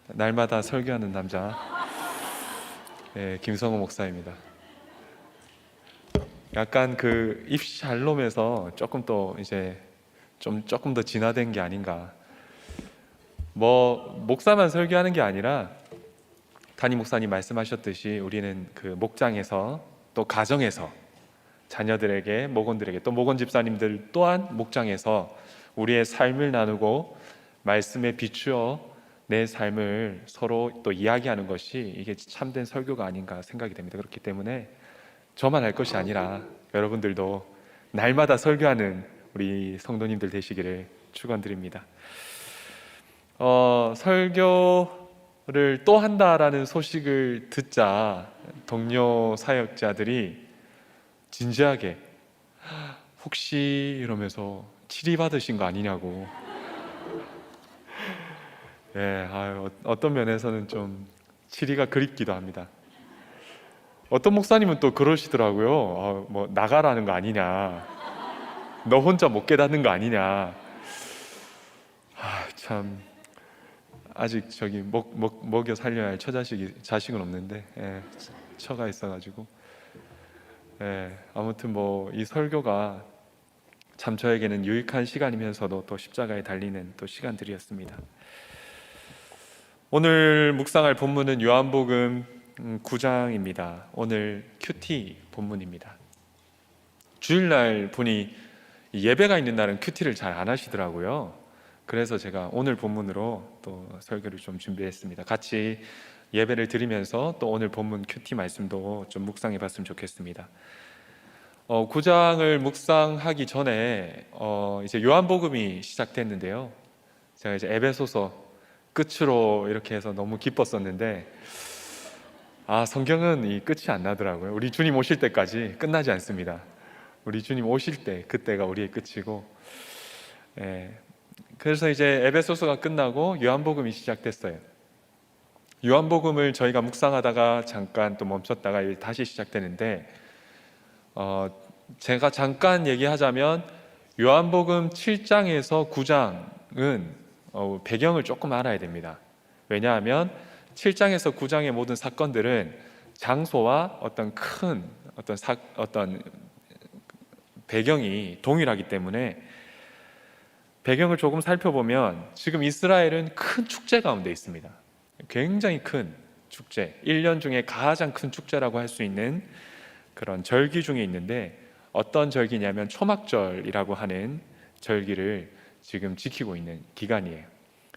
날마다 설교하는 남자, 김성호 목사입니다. 약간 그 입샬롬에서 조금 더 이제 조금 더 진화된 게 아닌가. 목사만 설교하는 게 아니라 담임 목사님 말씀하셨듯이 우리는 그 목장에서 또 가정에서 자녀들에게, 목원들에게, 또 목원 집사님들 또한 목장에서 우리의 삶을 나누고 말씀에 비추어 내 삶을 서로 또 이야기하는 것이 이게 참된 설교가 아닌가 생각이 됩니다. 그렇기 때문에 저만 할 것이 아니라 여러분들도 날마다 설교하는 우리 성도님들 되시기를 축원드립니다. 설교를 또 한다라는 소식을 듣자 동료 사역자들이 진지하게 혹시 이러면서 치리받으신 거 아니냐고. 어떤 면에서는 좀 치리가 그립기도 합니다. 어떤 목사님은 또 그러시더라고요. 나가라는 거 아니냐, 너 혼자 못 깨닫는 거 아니냐. 참 아직 먹여 살려야 할 자식은 없는데 처가 있어가지고 아무튼 이 설교가 참 저에게는 유익한 시간이면서도 또 십자가에 달리는 또 시간들이었습니다. 오늘 묵상할 본문은 요한복음 9장입니다. 오늘 큐티 본문입니다. 주일날 분이 예배가 있는 날은 큐티를 잘 안 하시더라고요. 그래서 제가 오늘 본문으로 또 설교를 좀 준비했습니다. 같이 예배를 드리면서 또 오늘 본문 큐티 말씀도 좀 묵상해 봤으면 좋겠습니다. 9장을 묵상하기 전에 이제 요한복음이 시작됐는데요. 제가 이제 에베소서 끝으로 이렇게 해서 너무 기뻤었는데 성경은 이 끝이 안 나더라고요. 우리 주님 오실 때까지 끝나지 않습니다. 우리 주님 오실 때 그때가 우리의 끝이고 그래서 이제 에베소서가 끝나고 요한복음이 시작됐어요. 요한복음을 저희가 묵상하다가 잠깐 또 멈췄다가 다시 시작되는데 제가 잠깐 얘기하자면 요한복음 7장에서 9장은 배경을 조금 알아야 됩니다. 왜냐하면 7장에서 9장의 모든 사건들은 장소와 어떤 큰 어떤 배경이 동일하기 때문에 배경을 조금 살펴보면 지금 이스라엘은 큰 축제 가운데 있습니다. 굉장히 큰 축제, 1년 중에 가장 큰 축제라고 할 수 있는 그런 절기 중에 있는데 어떤 절기냐면 초막절이라고 하는 절기를 지금 지키고 있는 기간이에요.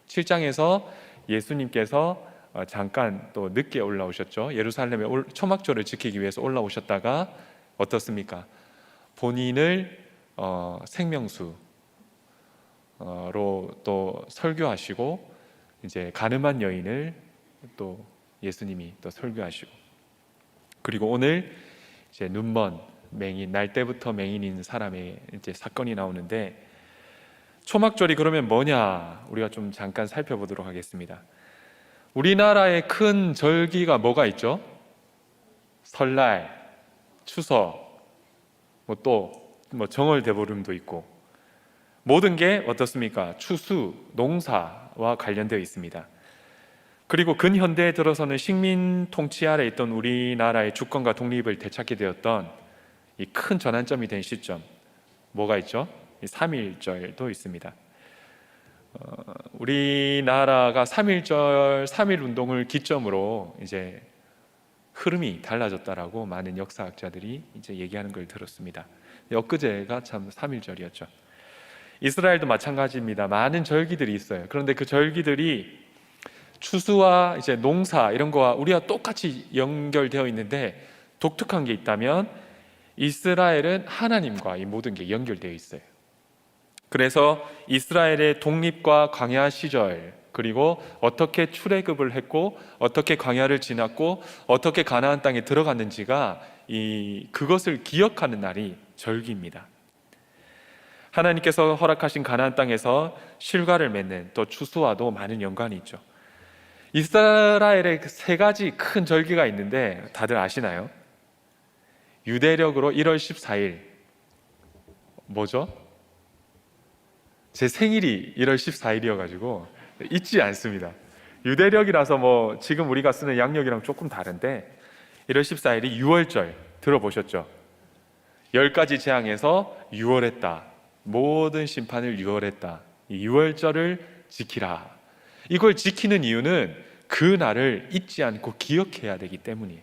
7장에서 예수님께서 잠깐 또 늦게 올라오셨죠. 예루살렘에 초막절을 지키기 위해서 올라오셨다가 어떻습니까? 본인을 생명수로 또 설교하시고 이제 가늠한 여인을 또 예수님이 또 설교하시고 그리고 오늘 이제 눈먼 맹인, 날 때부터 맹인인 사람의 이제 사건이 나오는데 초막절이 그러면 뭐냐? 우리가 좀 잠깐 살펴보도록 하겠습니다. 우리나라의 큰 절기가 뭐가 있죠? 설날, 추석, 또 정월 대보름도 있고 모든 게 어떻습니까? 추수, 농사와 관련되어 있습니다. 그리고 근현대에 들어서는 식민 통치 아래 있던 우리나라의 주권과 독립을 되찾게 되었던 이 큰 전환점이 된 시점 뭐가 있죠? 이 3.1절도 있습니다. 우리나라가 3.1절 3.1운동을 기점으로 이제 흐름이 달라졌다라고 많은 역사학자들이 이제 얘기하는 걸 들었습니다. 엊그제가 참 3.1절이었죠. 이스라엘도 마찬가지입니다. 많은 절기들이 있어요. 그런데 그 절기들이 추수와 이제 농사 이런 거와 우리가 똑같이 연결되어 있는데 독특한 게 있다면 이스라엘은 하나님과 이 모든 게 연결되어 있어요. 그래서 이스라엘의 독립과 광야 시절 그리고 어떻게 출애굽을 했고 어떻게 광야를 지났고 어떻게 가나안 땅에 들어갔는지가 그것을 기억하는 날이 절기입니다. 하나님께서 허락하신 가나안 땅에서 실과를 맺는 또 추수와도 많은 연관이 있죠. 이스라엘의 세 가지 큰 절기가 있는데 다들 아시나요? 유대력으로 1월 14일 뭐죠? 제 생일이 1월 14일이어가지고 잊지 않습니다. 유대력이라서 뭐 지금 우리가 쓰는 양력이랑 조금 다른데 1월 14일이 유월절 들어보셨죠? 10가지 재앙에서 유월했다. 모든 심판을 유월했다. 이 유월절을 지키라. 이걸 지키는 이유는 그 날을 잊지 않고 기억해야 되기 때문이에요.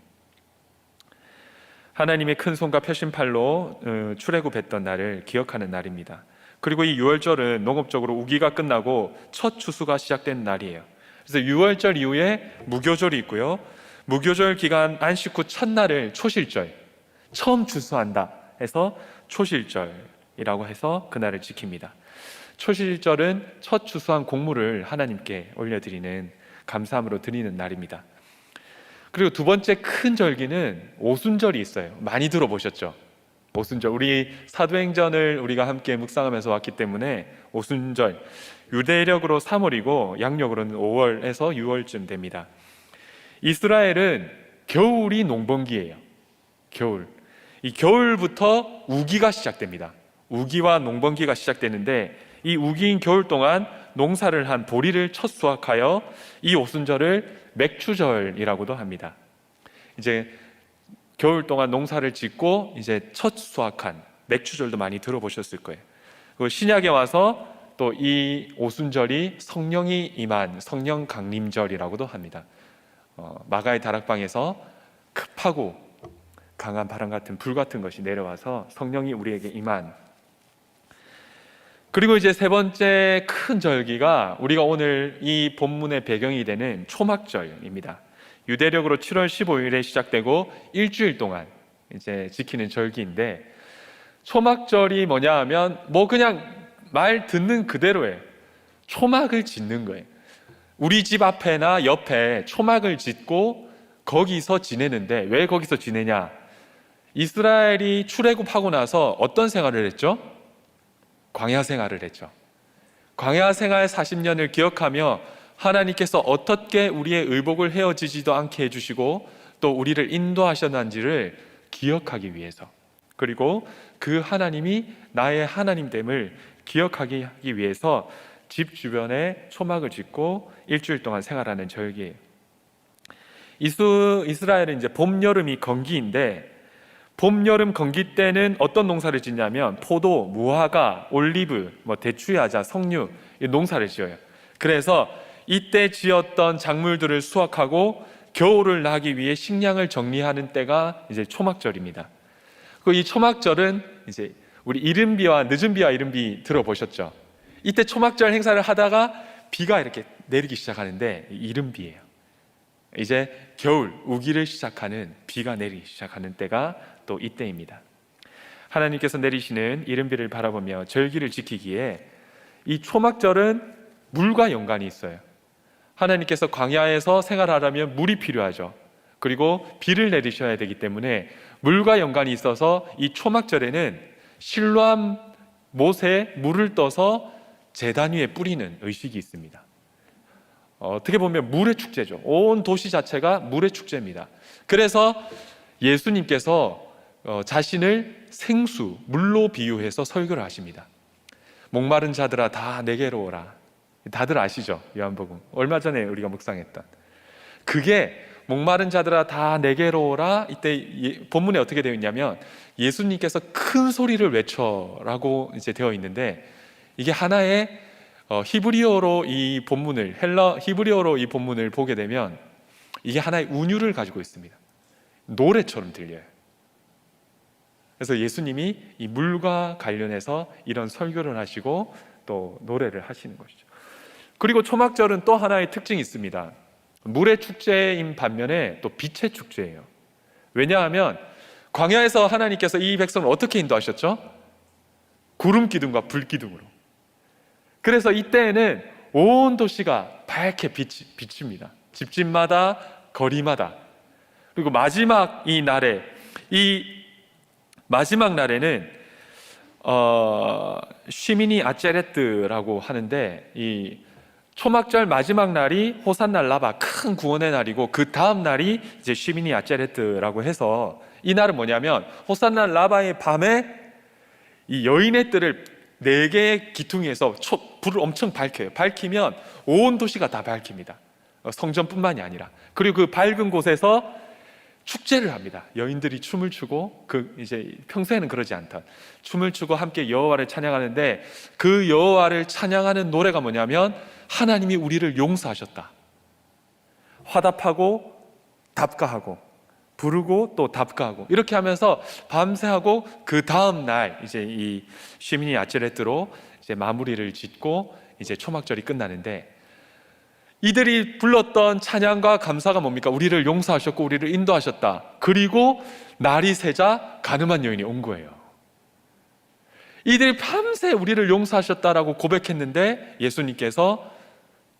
하나님의 큰 손과 표심팔로 출애굽했던 날을 기억하는 날입니다. 그리고 이 유월절은 농업적으로 우기가 끝나고 첫 추수가 시작된 날이에요. 그래서 유월절 이후에 무교절이 있고요. 무교절 기간 안식 후 첫날을 초실절, 처음 추수한다 해서 초실절이라고 해서 그날을 지킵니다. 초실절은 첫 추수한 곡물을 하나님께 올려드리는 감사함으로 드리는 날입니다. 그리고 두 번째 큰 절기는 오순절이 있어요. 많이 들어보셨죠? 오순절. 우리 사도행전을 우리가 함께 묵상하면서 왔기 때문에 오순절, 유대력으로 3월이고 양력으로는 5월에서 6월쯤 됩니다. 이스라엘은 겨울이 농번기예요. 겨울. 이 겨울부터 우기가 시작됩니다. 우기와 농번기가 시작되는데 이 우기인 겨울 동안 농사를 한 보리를 첫 수확하여 이 오순절을 맥추절이라고도 합니다. 이제 겨울 동안 농사를 짓고 이제 첫 수확한 맥추절도 많이 들어보셨을 거예요. 그리고 신약에 와서 또 이 오순절이 성령이 임한 성령 강림절이라고도 합니다. 마가의 다락방에서 급하고 강한 바람 같은 불 같은 것이 내려와서 성령이 우리에게 임한. 그리고 이제 세 번째 큰 절기가 우리가 오늘 이 본문의 배경이 되는 초막절입니다. 유대력으로 7월 15일에 시작되고 일주일 동안 이제 지키는 절기인데, 초막절이 뭐냐 하면 뭐 그냥 말 듣는 그대로예요. 초막을 짓는 거예요. 우리 집 앞에나 옆에 초막을 짓고 거기서 지내는데, 왜 거기서 지내냐? 이스라엘이 출애굽하고 나서 어떤 생활을 했죠? 광야 생활을 했죠. 광야 생활 40년을 기억하며 하나님께서 어떻게 우리의 의복을 헤어지지도 않게 해주시고 또 우리를 인도하셨는지를 기억하기 위해서, 그리고 그 하나님이 나의 하나님됨을 기억하기 위해서 집 주변에 초막을 짓고 일주일 동안 생활하는 절기예요. 이스라엘은 이제 봄, 여름이 건기인데, 봄, 여름 건기 때는 어떤 농사를 짓냐면 포도, 무화과, 올리브, 대추야자, 석류 이 농사를 지어요. 그래서 이때 지었던 작물들을 수확하고 겨울을 나기 위해 식량을 정리하는 때가 이제 초막절입니다. 이 초막절은 이제 우리 이른비와 늦은비와 이른비 들어보셨죠? 이때 초막절 행사를 하다가 비가 이렇게 내리기 시작하는데 이른비예요. 이제 겨울 우기를 시작하는, 비가 내리기 시작하는 때가 또 이때입니다. 하나님께서 내리시는 이른비를 바라보며 절기를 지키기에 이 초막절은 물과 연관이 있어요. 하나님께서 광야에서 생활하려면 물이 필요하죠. 그리고 비를 내리셔야 되기 때문에 물과 연관이 있어서 이 초막절에는 실로암 못에 물을 떠서 제단 위에 뿌리는 의식이 있습니다. 어떻게 보면 물의 축제죠. 온 도시 자체가 물의 축제입니다. 그래서 예수님께서 자신을 생수, 물로 비유해서 설교를 하십니다. 목마른 자들아 다 내게로 오라. 다들 아시죠? 요한복음 얼마 전에 우리가 묵상했던 그게 목마른 자들아 다 내게로 오라. 이때 본문에 어떻게 되어 있냐면 예수님께서 큰 소리를 외쳐라고 이제 되어 있는데, 이게 하나의 히브리어로 이 본문을 히브리어로 이 본문을 보게 되면 이게 하나의 운율을 가지고 있습니다. 노래처럼 들려요. 그래서 예수님이 이 물과 관련해서 이런 설교를 하시고 또 노래를 하시는 것이죠. 그리고 초막절은 또 하나의 특징이 있습니다. 물의 축제인 반면에 또 빛의 축제예요. 왜냐하면 광야에서 하나님께서 이 백성을 어떻게 인도하셨죠? 구름 기둥과 불 기둥으로. 그래서 이때에는 온 도시가 밝게 비칩니다. 집집마다, 거리마다. 그리고 마지막 날에는 쉬미니 아체레트라고 하는데, 이 초막절 마지막 날이 호산나 라바, 큰 구원의 날이고 그 다음 날이 이제 쉬미니 아체레트라고 해서, 이 날은 뭐냐면 호산나 라바의 밤에 이 여인의 뜰을 4개의 기퉁이에서 불을 엄청 밝혀요. 밝히면 온 도시가 다 밝힙니다. 성전뿐만이 아니라, 그리고 그 밝은 곳에서 축제를 합니다. 여인들이 춤을 추고, 이제 평소에는 그러지 않던 춤을 추고 함께 여호와를 찬양하는데, 그 여호와를 찬양하는 노래가 뭐냐면 하나님이 우리를 용서하셨다. 화답하고 답가하고, 부르고 또 답가하고, 이렇게 하면서 밤새 하고, 그 다음 날 이제 이 시미니 아츠레트로 이제 마무리를 짓고 이제 초막절이 끝나는데, 이들이 불렀던 찬양과 감사가 뭡니까? 우리를 용서하셨고 우리를 인도하셨다. 그리고 날이 새자 가늠한 여인이 온 거예요. 이들이 밤새 우리를 용서하셨다라고 고백했는데 예수님께서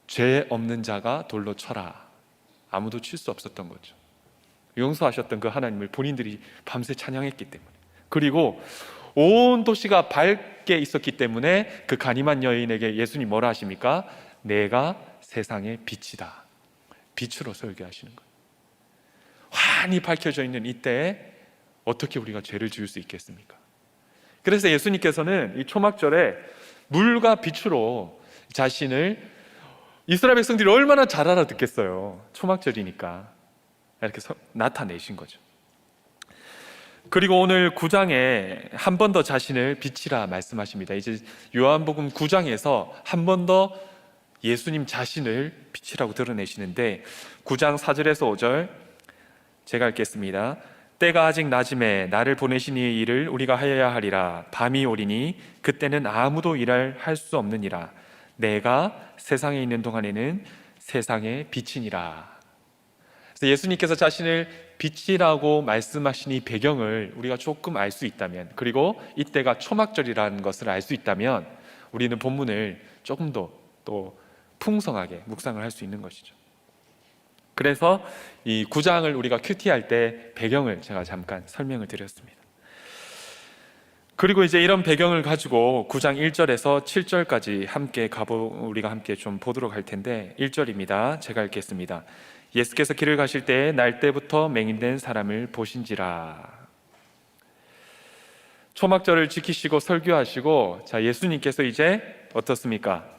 죄 없는 자가 돌로 쳐라. 아무도 칠 수 없었던 거죠. 용서하셨던 그 하나님을 본인들이 밤새 찬양했기 때문에, 그리고 온 도시가 밝게 있었기 때문에 그 간임한 여인에게 예수님 뭐라 하십니까? 내가 세상의 빛이다. 빛으로 설교하시는 거예요. 환히 밝혀져 있는 이때에 어떻게 우리가 죄를 지을 수 있겠습니까? 그래서 예수님께서는 이 초막절에 물과 빛으로 자신을, 이스라엘 백성들이 얼마나 잘 알아듣겠어요. 초막절이니까 이렇게 나타내신 거죠. 그리고 오늘 9장에 한 번 더 자신을 빛이라 말씀하십니다. 이제 요한복음 9장에서 한 번 더 예수님 자신을 빛이라고 드러내시는데, 9장 4절에서 5절 제가 읽겠습니다. 때가 아직 낮음에 나를 보내신 이의 일을 우리가 하여야 하리라. 밤이 오리니 그때는 아무도 일할 할 수 없느니라. 내가 세상에 있는 동안에는 세상의 빛이니라. 그래서 예수님께서 자신을 빛이라고 말씀하신 이 배경을 우리가 조금 알 수 있다면, 그리고 이때가 초막절이라는 것을 알 수 있다면, 우리는 본문을 조금 더 또 풍성하게 묵상을 할 수 있는 것이죠. 그래서 이 9장을 우리가 큐티할 때 배경을 제가 잠깐 설명을 드렸습니다. 그리고 이제 이런 배경을 가지고 9장 1절에서 7절까지 우리가 함께 좀 보도록 할 텐데, 1절입니다. 제가 읽겠습니다. 예수께서 길을 가실 때에 날 때부터 맹인된 사람을 보신지라. 초막절을 지키시고 설교하시고, 자, 예수님께서 이제 어떻습니까?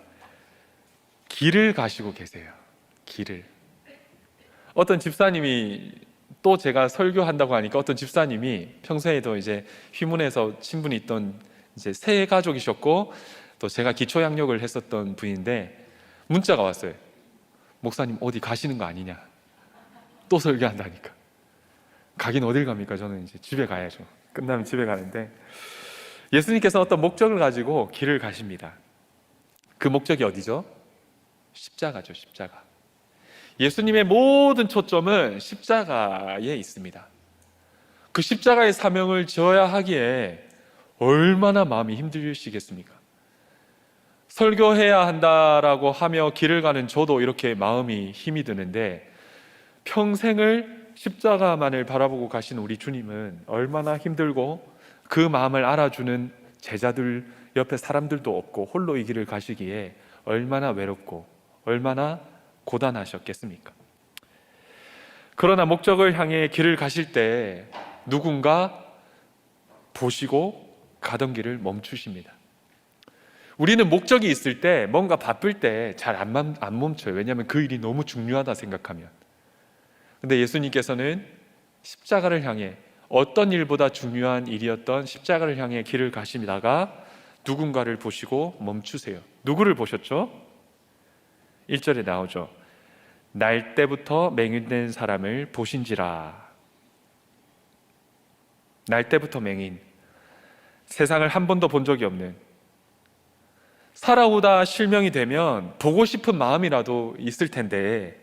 길을 가시고 계세요. 길을. 어떤 집사님이, 또 제가 설교한다고 하니까 어떤 집사님이 평소에도 이제 휘문에서 친분이 있던 이제 새 가족이셨고, 또 제가 기초 양육을 했었던 분인데 문자가 왔어요. 목사님 어디 가시는 거 아니냐? 또 설교한다니까. 가긴 어딜 갑니까? 저는 이제 집에 가야죠. 끝나면 집에 가는데, 예수님께서 어떤 목적을 가지고 길을 가십니다. 그 목적이 어디죠? 십자가죠. 십자가. 예수님의 모든 초점은 십자가에 있습니다. 그 십자가의 사명을 지어야 하기에 얼마나 마음이 힘드시겠습니까? 설교해야 한다라고 하며 길을 가는 저도 이렇게 마음이 힘이 드는데, 평생을 십자가만을 바라보고 가신 우리 주님은 얼마나 힘들고, 그 마음을 알아주는 제자들 옆에 사람들도 없고 홀로 이 길을 가시기에 얼마나 외롭고 얼마나 고단하셨겠습니까? 그러나 목적을 향해 길을 가실 때 누군가 보시고 가던 길을 멈추십니다. 우리는 목적이 있을 때, 뭔가 바쁠 때 잘 안 멈춰요. 왜냐하면 그 일이 너무 중요하다 생각하면. 근데 예수님께서는 십자가를 향해, 어떤 일보다 중요한 일이었던 십자가를 향해 길을 가시다가 누군가를 보시고 멈추세요. 누구를 보셨죠? 1절에 나오죠. 날 때부터 맹인된 사람을 보신지라. 날 때부터 맹인, 세상을 한 번도 본 적이 없는, 살아오다 실명이 되면 보고 싶은 마음이라도 있을 텐데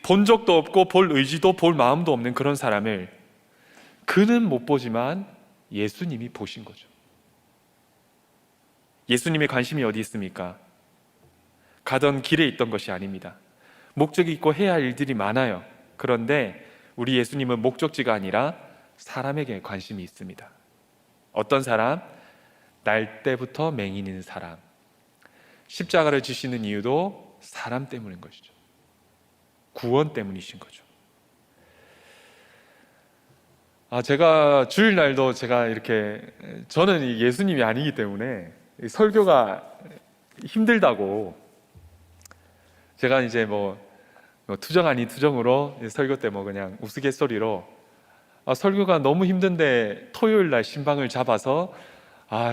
본 적도 없고 볼 의지도 볼 마음도 없는 그런 사람을 그는 못 보지만 예수님이 보신 거죠. 예수님의 관심이 어디 있습니까? 가던 길에 있던 것이 아닙니다. 목적이 있고 해야 할 일들이 많아요. 그런데 우리 예수님은 목적지가 아니라 사람에게 관심이 있습니다. 어떤 사람? 날 때부터 맹인인 사람. 십자가를 지시는 이유도 사람 때문인 것이죠. 구원 때문이신 거죠. 제가 주일날도 제가 이렇게, 저는 예수님이 아니기 때문에 설교가 힘들다고, 제가 이제 투정 아닌 투정으로 설교 때 뭐 그냥 우스갯소리로 설교가 너무 힘든데 토요일 날 신방을 잡아서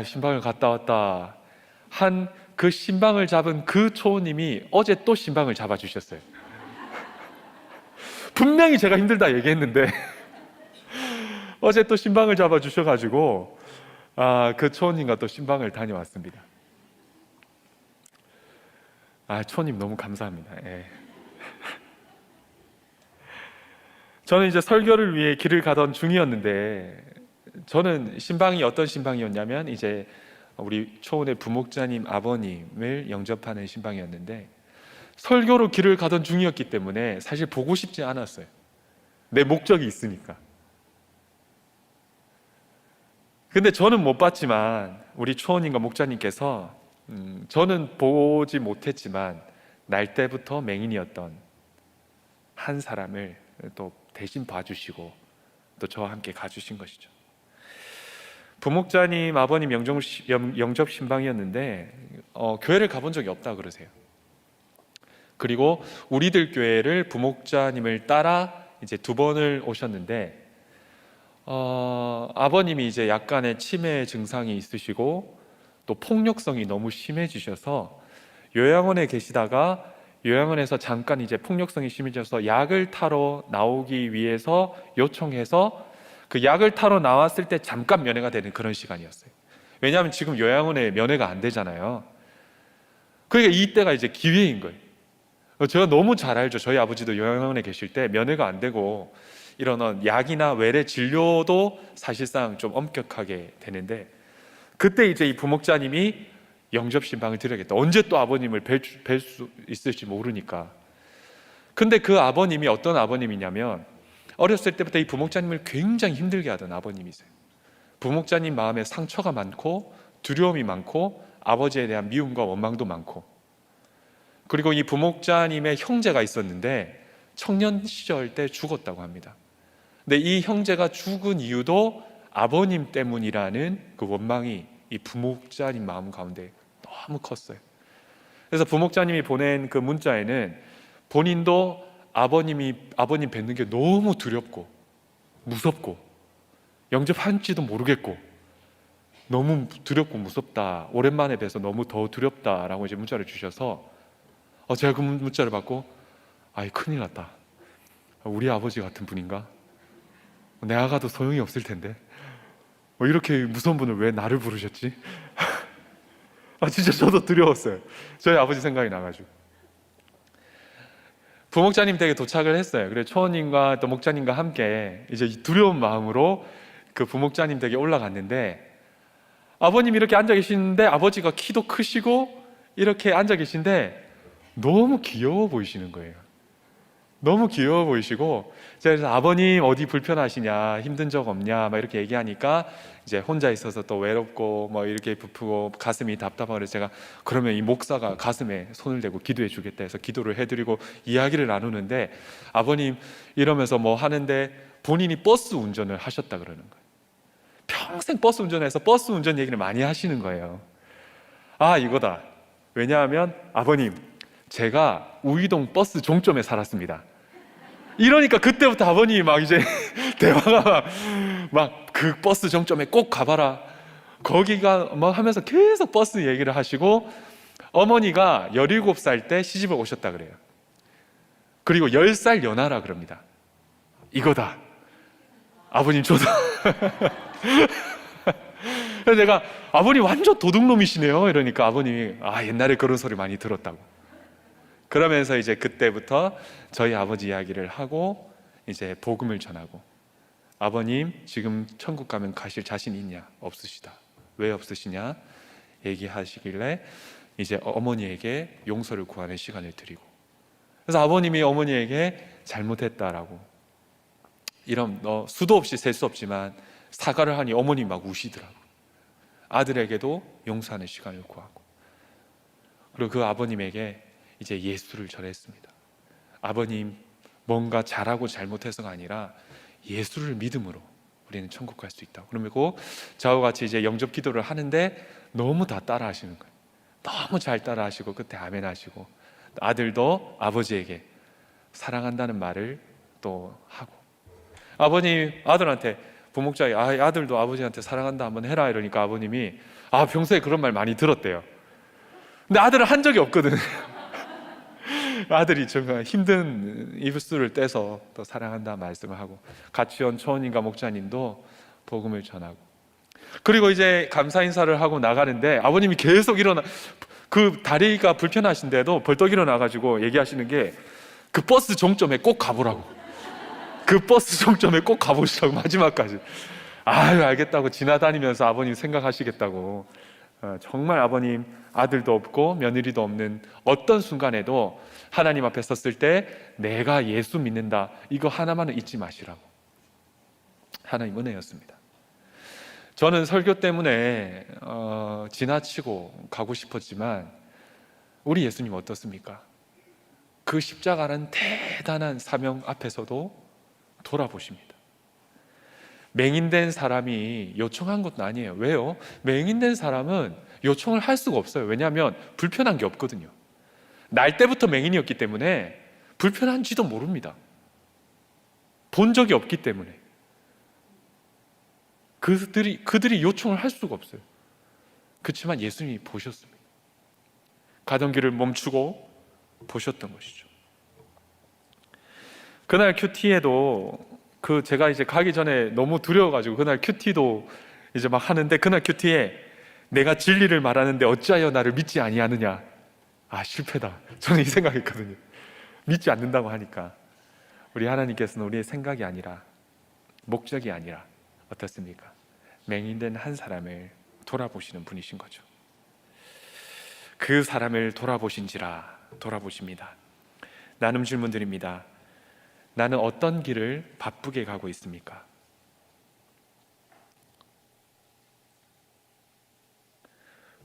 신방을 갔다 왔다 한 그 신방을 잡은 그 초호님이 어제 또 신방을 잡아주셨어요. 분명히 제가 힘들다 얘기했는데 어제 또 신방을 잡아주셔가지고 그 초호님과 또 신방을 다녀왔습니다. 초호님 너무 감사합니다. 예. 저는 이제 설교를 위해 길을 가던 중이었는데, 저는 신방이 어떤 신방이었냐면 이제 우리 초원의 부목자님 아버님을 영접하는 신방이었는데, 설교로 길을 가던 중이었기 때문에 사실 보고 싶지 않았어요. 내 목적이 있으니까. 근데 저는 못 봤지만 우리 초원님과 목자님께서 저는 보지 못했지만 날 때부터 맹인이었던 한 사람을 또 대신 봐주시고 또 저와 함께 가주신 것이죠. 부목자님 아버님 영접 신방이었는데 교회를 가본 적이 없다 그러세요. 그리고 우리들 교회를 부목자님을 따라 이제 2번을 오셨는데 아버님이 이제 약간의 치매 증상이 있으시고 또 폭력성이 너무 심해지셔서 요양원에 계시다가 요양원에서 잠깐 이제 폭력성이 심해져서 약을 타러 나오기 위해서 요청해서 그 약을 타러 나왔을 때 잠깐 면회가 되는 그런 시간이었어요. 왜냐하면 지금 요양원에 면회가 안 되잖아요. 그러니까 이때가 이제 기회인 거예요. 제가 너무 잘 알죠. 저희 아버지도 요양원에 계실 때 면회가 안 되고 이런 약이나 외래 진료도 사실상 좀 엄격하게 되는데, 그때 이제 이 부목자님이 영접 신방을 드려야겠다. 언제 또 아버님을 뵐 수 있을지 모르니까. 근데 그 아버님이 어떤 아버님이냐면 어렸을 때부터 이 부목자님을 굉장히 힘들게 하던 아버님이세요. 부목자님 마음에 상처가 많고 두려움이 많고 아버지에 대한 미움과 원망도 많고, 그리고 이 부목자님의 형제가 있었는데 청년 시절 때 죽었다고 합니다. 근데 이 형제가 죽은 이유도 아버님 때문이라는 그 원망이 이 부목자님 마음 가운데 너무 컸어요. 그래서 부목자님이 보낸 그 문자에는 본인도 아버님 뵙는 게 너무 두렵고 무섭고 영접할지도 모르겠고 너무 두렵고 무섭다, 오랜만에 뵈서 너무 더 두렵다라고 이제 문자를 주셔서 제가 그 문자를 받고 큰일 났다, 우리 아버지 같은 분인가? 내가 가도 소용이 없을 텐데 이렇게 무서운 분을 왜 나를 부르셨지? 진짜 저도 두려웠어요. 저희 아버지 생각이 나가지고 부목자님 댁에 도착을 했어요. 그래서 초원님과 또 목자님과 함께 이제 두려운 마음으로 그 부목자님 댁에 올라갔는데, 아버님이 이렇게 앉아 계시는데 아버지가 키도 크시고 이렇게 앉아 계신데 너무 귀여워 보이시는 거예요. 너무 귀여워 보이시고, 그래서 아버님 어디 불편하시냐, 힘든 적 없냐 막 이렇게 얘기하니까 이제 혼자 있어서 또 외롭고 뭐 이렇게 부푸고 가슴이 답답하고, 그래서 제가 그러면 이 목사가 가슴에 손을 대고 기도해 주겠다 해서 기도를 해드리고 이야기를 나누는데, 아버님 이러면서 뭐 하는데 본인이 버스 운전을 하셨다 그러는 거예요. 평생 버스 운전해서 버스 운전 얘기를 많이 하시는 거예요. 이거다. 왜냐하면 아버님, 제가 우이동 버스 종점에 살았습니다. 이러니까 그때부터 아버님이 막 이제 대화가 막 그 버스 정점에 꼭 가봐라, 거기가 뭐 하면서 계속 버스 얘기를 하시고, 어머니가 17살 때 시집을 오셨다 그래요. 그리고 10살 연하라 그럽니다. 이거다, 아버님 저도 그래서 내가 아버님 완전 도둑놈이시네요 이러니까 아버님이 옛날에 그런 소리 많이 들었다고. 그러면서 이제 그때부터 저희 아버지 이야기를 하고 이제 복음을 전하고, 아버님 지금 천국 가면 가실 자신 있냐? 없으시다. 왜 없으시냐? 얘기하시길래 이제 어머니에게 용서를 구하는 시간을 드리고, 그래서 아버님이 어머니에게 잘못했다라고 이런 수도 없이 셀 수 없지만 사과를 하니 어머님이 막 우시더라고. 아들에게도 용서하는 시간을 구하고, 그리고 그 아버님에게 이제 예수를 전했습니다. 아버님, 뭔가 잘하고 잘못해서가 아니라 예수를 믿음으로 우리는 천국 갈 수 있다. 그러고 저와 같이 이제 영접 기도를 하는데 너무 다 따라 하시는 거예요. 너무 잘 따라 하시고 끝에 아멘 하시고, 아들도 아버지에게 사랑한다는 말을 또 하고, 아버님 아들한테 부목자에 아들도 아버지한테 사랑한다 한번 해라 이러니까 아버님이 평소에 그런 말 많이 들었대요. 근데 아들은 한 적이 없거든. 아들이 정말 힘든 입술을 떼서 또 사랑한다 말씀을 하고, 같이 온 초원님과 목자님도 복음을 전하고, 그리고 이제 감사 인사를 하고 나가는데 아버님이 계속 그 다리가 불편하신데도 벌떡 일어나가지고 얘기하시는 게, 그 버스 종점에 꼭 가보라고, 그 버스 종점에 꼭 가보시라고 마지막까지. 알겠다고 지나다니면서 아버님 생각하시겠다고. 정말 아버님 아들도 없고 며느리도 없는 어떤 순간에도 하나님 앞에 섰을 때 내가 예수 믿는다, 이거 하나만은 잊지 마시라고. 하나님 은혜였습니다. 저는 설교 때문에 지나치고 가고 싶었지만 우리 예수님 어떻습니까? 그 십자가는 대단한 사명 앞에서도 돌아보십니다. 맹인된 사람이 요청한 것도 아니에요. 왜요? 맹인된 사람은 요청을 할 수가 없어요. 왜냐하면 불편한 게 없거든요. 날 때부터 맹인이었기 때문에 불편한지도 모릅니다. 본 적이 없기 때문에 그들이 요청을 할 수가 없어요. 그렇지만 예수님이 보셨습니다. 가던 길을 멈추고 보셨던 것이죠. 그날 큐티에도 제가 이제 가기 전에 너무 두려워가지고 그날 큐티도 이제 막 하는데, 그날 큐티에 내가 진리를 말하는데 어찌하여 나를 믿지 아니하느냐. 실패다. 저는 이 생각했거든요. 믿지 않는다고 하니까. 우리 하나님께서는 우리의 생각이 아니라, 목적이 아니라 어떻습니까? 맹인된 한 사람을 돌아보시는 분이신 거죠. 그 사람을 돌아보신지라. 돌아보십니다. 나눔 질문 드립니다. 나는 어떤 길을 바쁘게 가고 있습니까?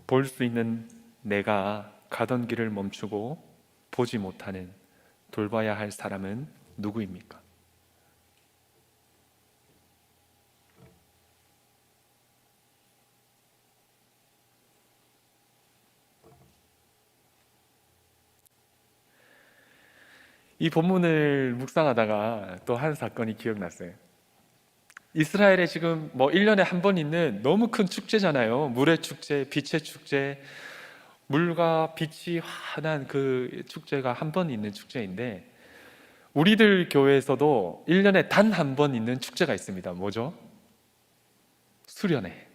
볼 수 있는 내가 가던 길을 멈추고 보지 못하는, 돌봐야 할 사람은 누구입니까? 이 본문을 묵상하다가 또 한 사건이 기억났어요. 이스라엘에 지금 1년에 한 번 있는 너무 큰 축제잖아요. 물의 축제, 빛의 축제, 물과 빛이 환한 그 축제가 한 번 있는 축제인데, 우리들 교회에서도 1년에 단 한 번 있는 축제가 있습니다. 뭐죠? 수련회.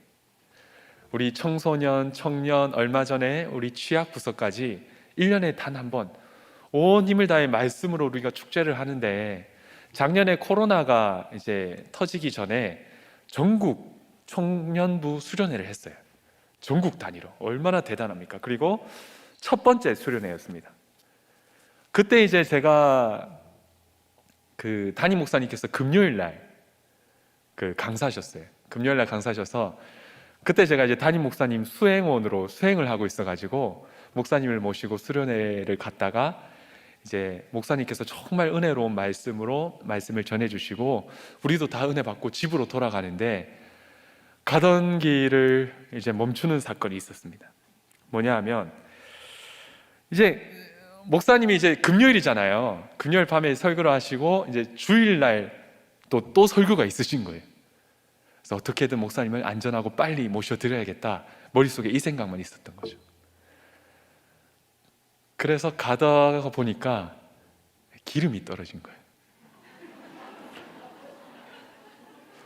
우리 청소년, 청년, 얼마 전에 우리 취약 부서까지 1년에 단 한 번 온 힘을 다해 말씀으로 우리가 축제를 하는데, 작년에 코로나가 이제 터지기 전에 전국 청년부 수련회를 했어요. 전국 단위로. 얼마나 대단합니까? 그리고 첫 번째 수련회였습니다. 그때 이제 제가 그 담임 목사님께서 금요일 날 강사하셨어요. 금요일 날 강사하셔서, 그때 제가 이제 담임 목사님 수행원으로 수행을 하고 있어가지고 목사님을 모시고 수련회를 갔다가, 이제 목사님께서 정말 은혜로운 말씀을 전해주시고 우리도 다 은혜 받고 집으로 돌아가는데, 가던 길을 이제 멈추는 사건이 있었습니다. 뭐냐 하면, 이제 목사님이 이제 금요일이잖아요. 금요일 밤에 설교를 하시고 이제 주일날 또 설교가 있으신 거예요. 그래서 어떻게든 목사님을 안전하고 빨리 모셔드려야겠다, 머릿속에 이 생각만 있었던 거죠. 그래서 가다가 보니까 기름이 떨어진 거예요.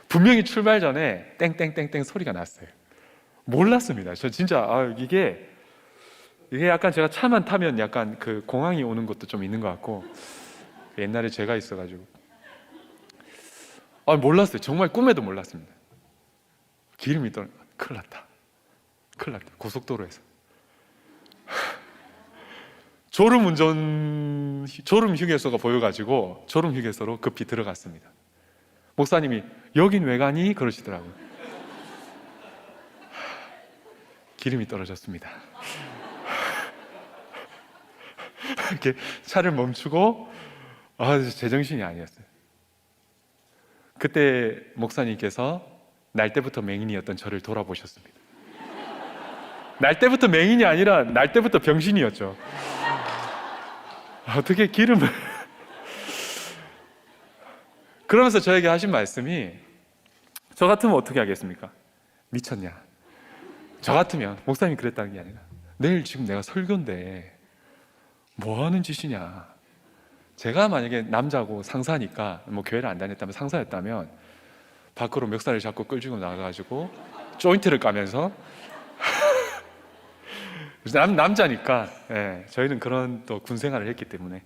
분명히 출발 전에 땡땡땡땡 소리가 났어요. 몰랐습니다. 저 진짜 이게 약간 제가 차만 타면 약간 그 공황이 오는 것도 좀 있는 것 같고, 옛날에 제가 있어가지고 몰랐어요. 정말 꿈에도 몰랐습니다. 기름이 떨어져. 큰일 났다. 고속도로에서 졸음 휴게소가 보여가지고 졸음 휴게소로 급히 들어갔습니다. 목사님이 여긴 왜 가니? 그러시더라고요. 기름이 떨어졌습니다. 이렇게 차를 멈추고 제정신이 아니었어요. 그때 목사님께서 날 때부터 맹인이었던 저를 돌아보셨습니다. 날 때부터 맹인이 아니라 날 때부터 병신이었죠. 어떻게 기름을 그러면서 저에게 하신 말씀이, 저 같으면 어떻게 하겠습니까? 미쳤냐? 저 같으면, 목사님이 그랬다는 게 아니라, 내일 지금 내가 설교인데 뭐 하는 짓이냐? 제가 만약에 남자고 상사니까, 뭐 교회를 안 다녔다면 상사였다면 밖으로 멱살을 잡고 끌고 나가가지고 조인트를 까면서 남자니까, 예, 저희는 그런 또 군 생활을 했기 때문에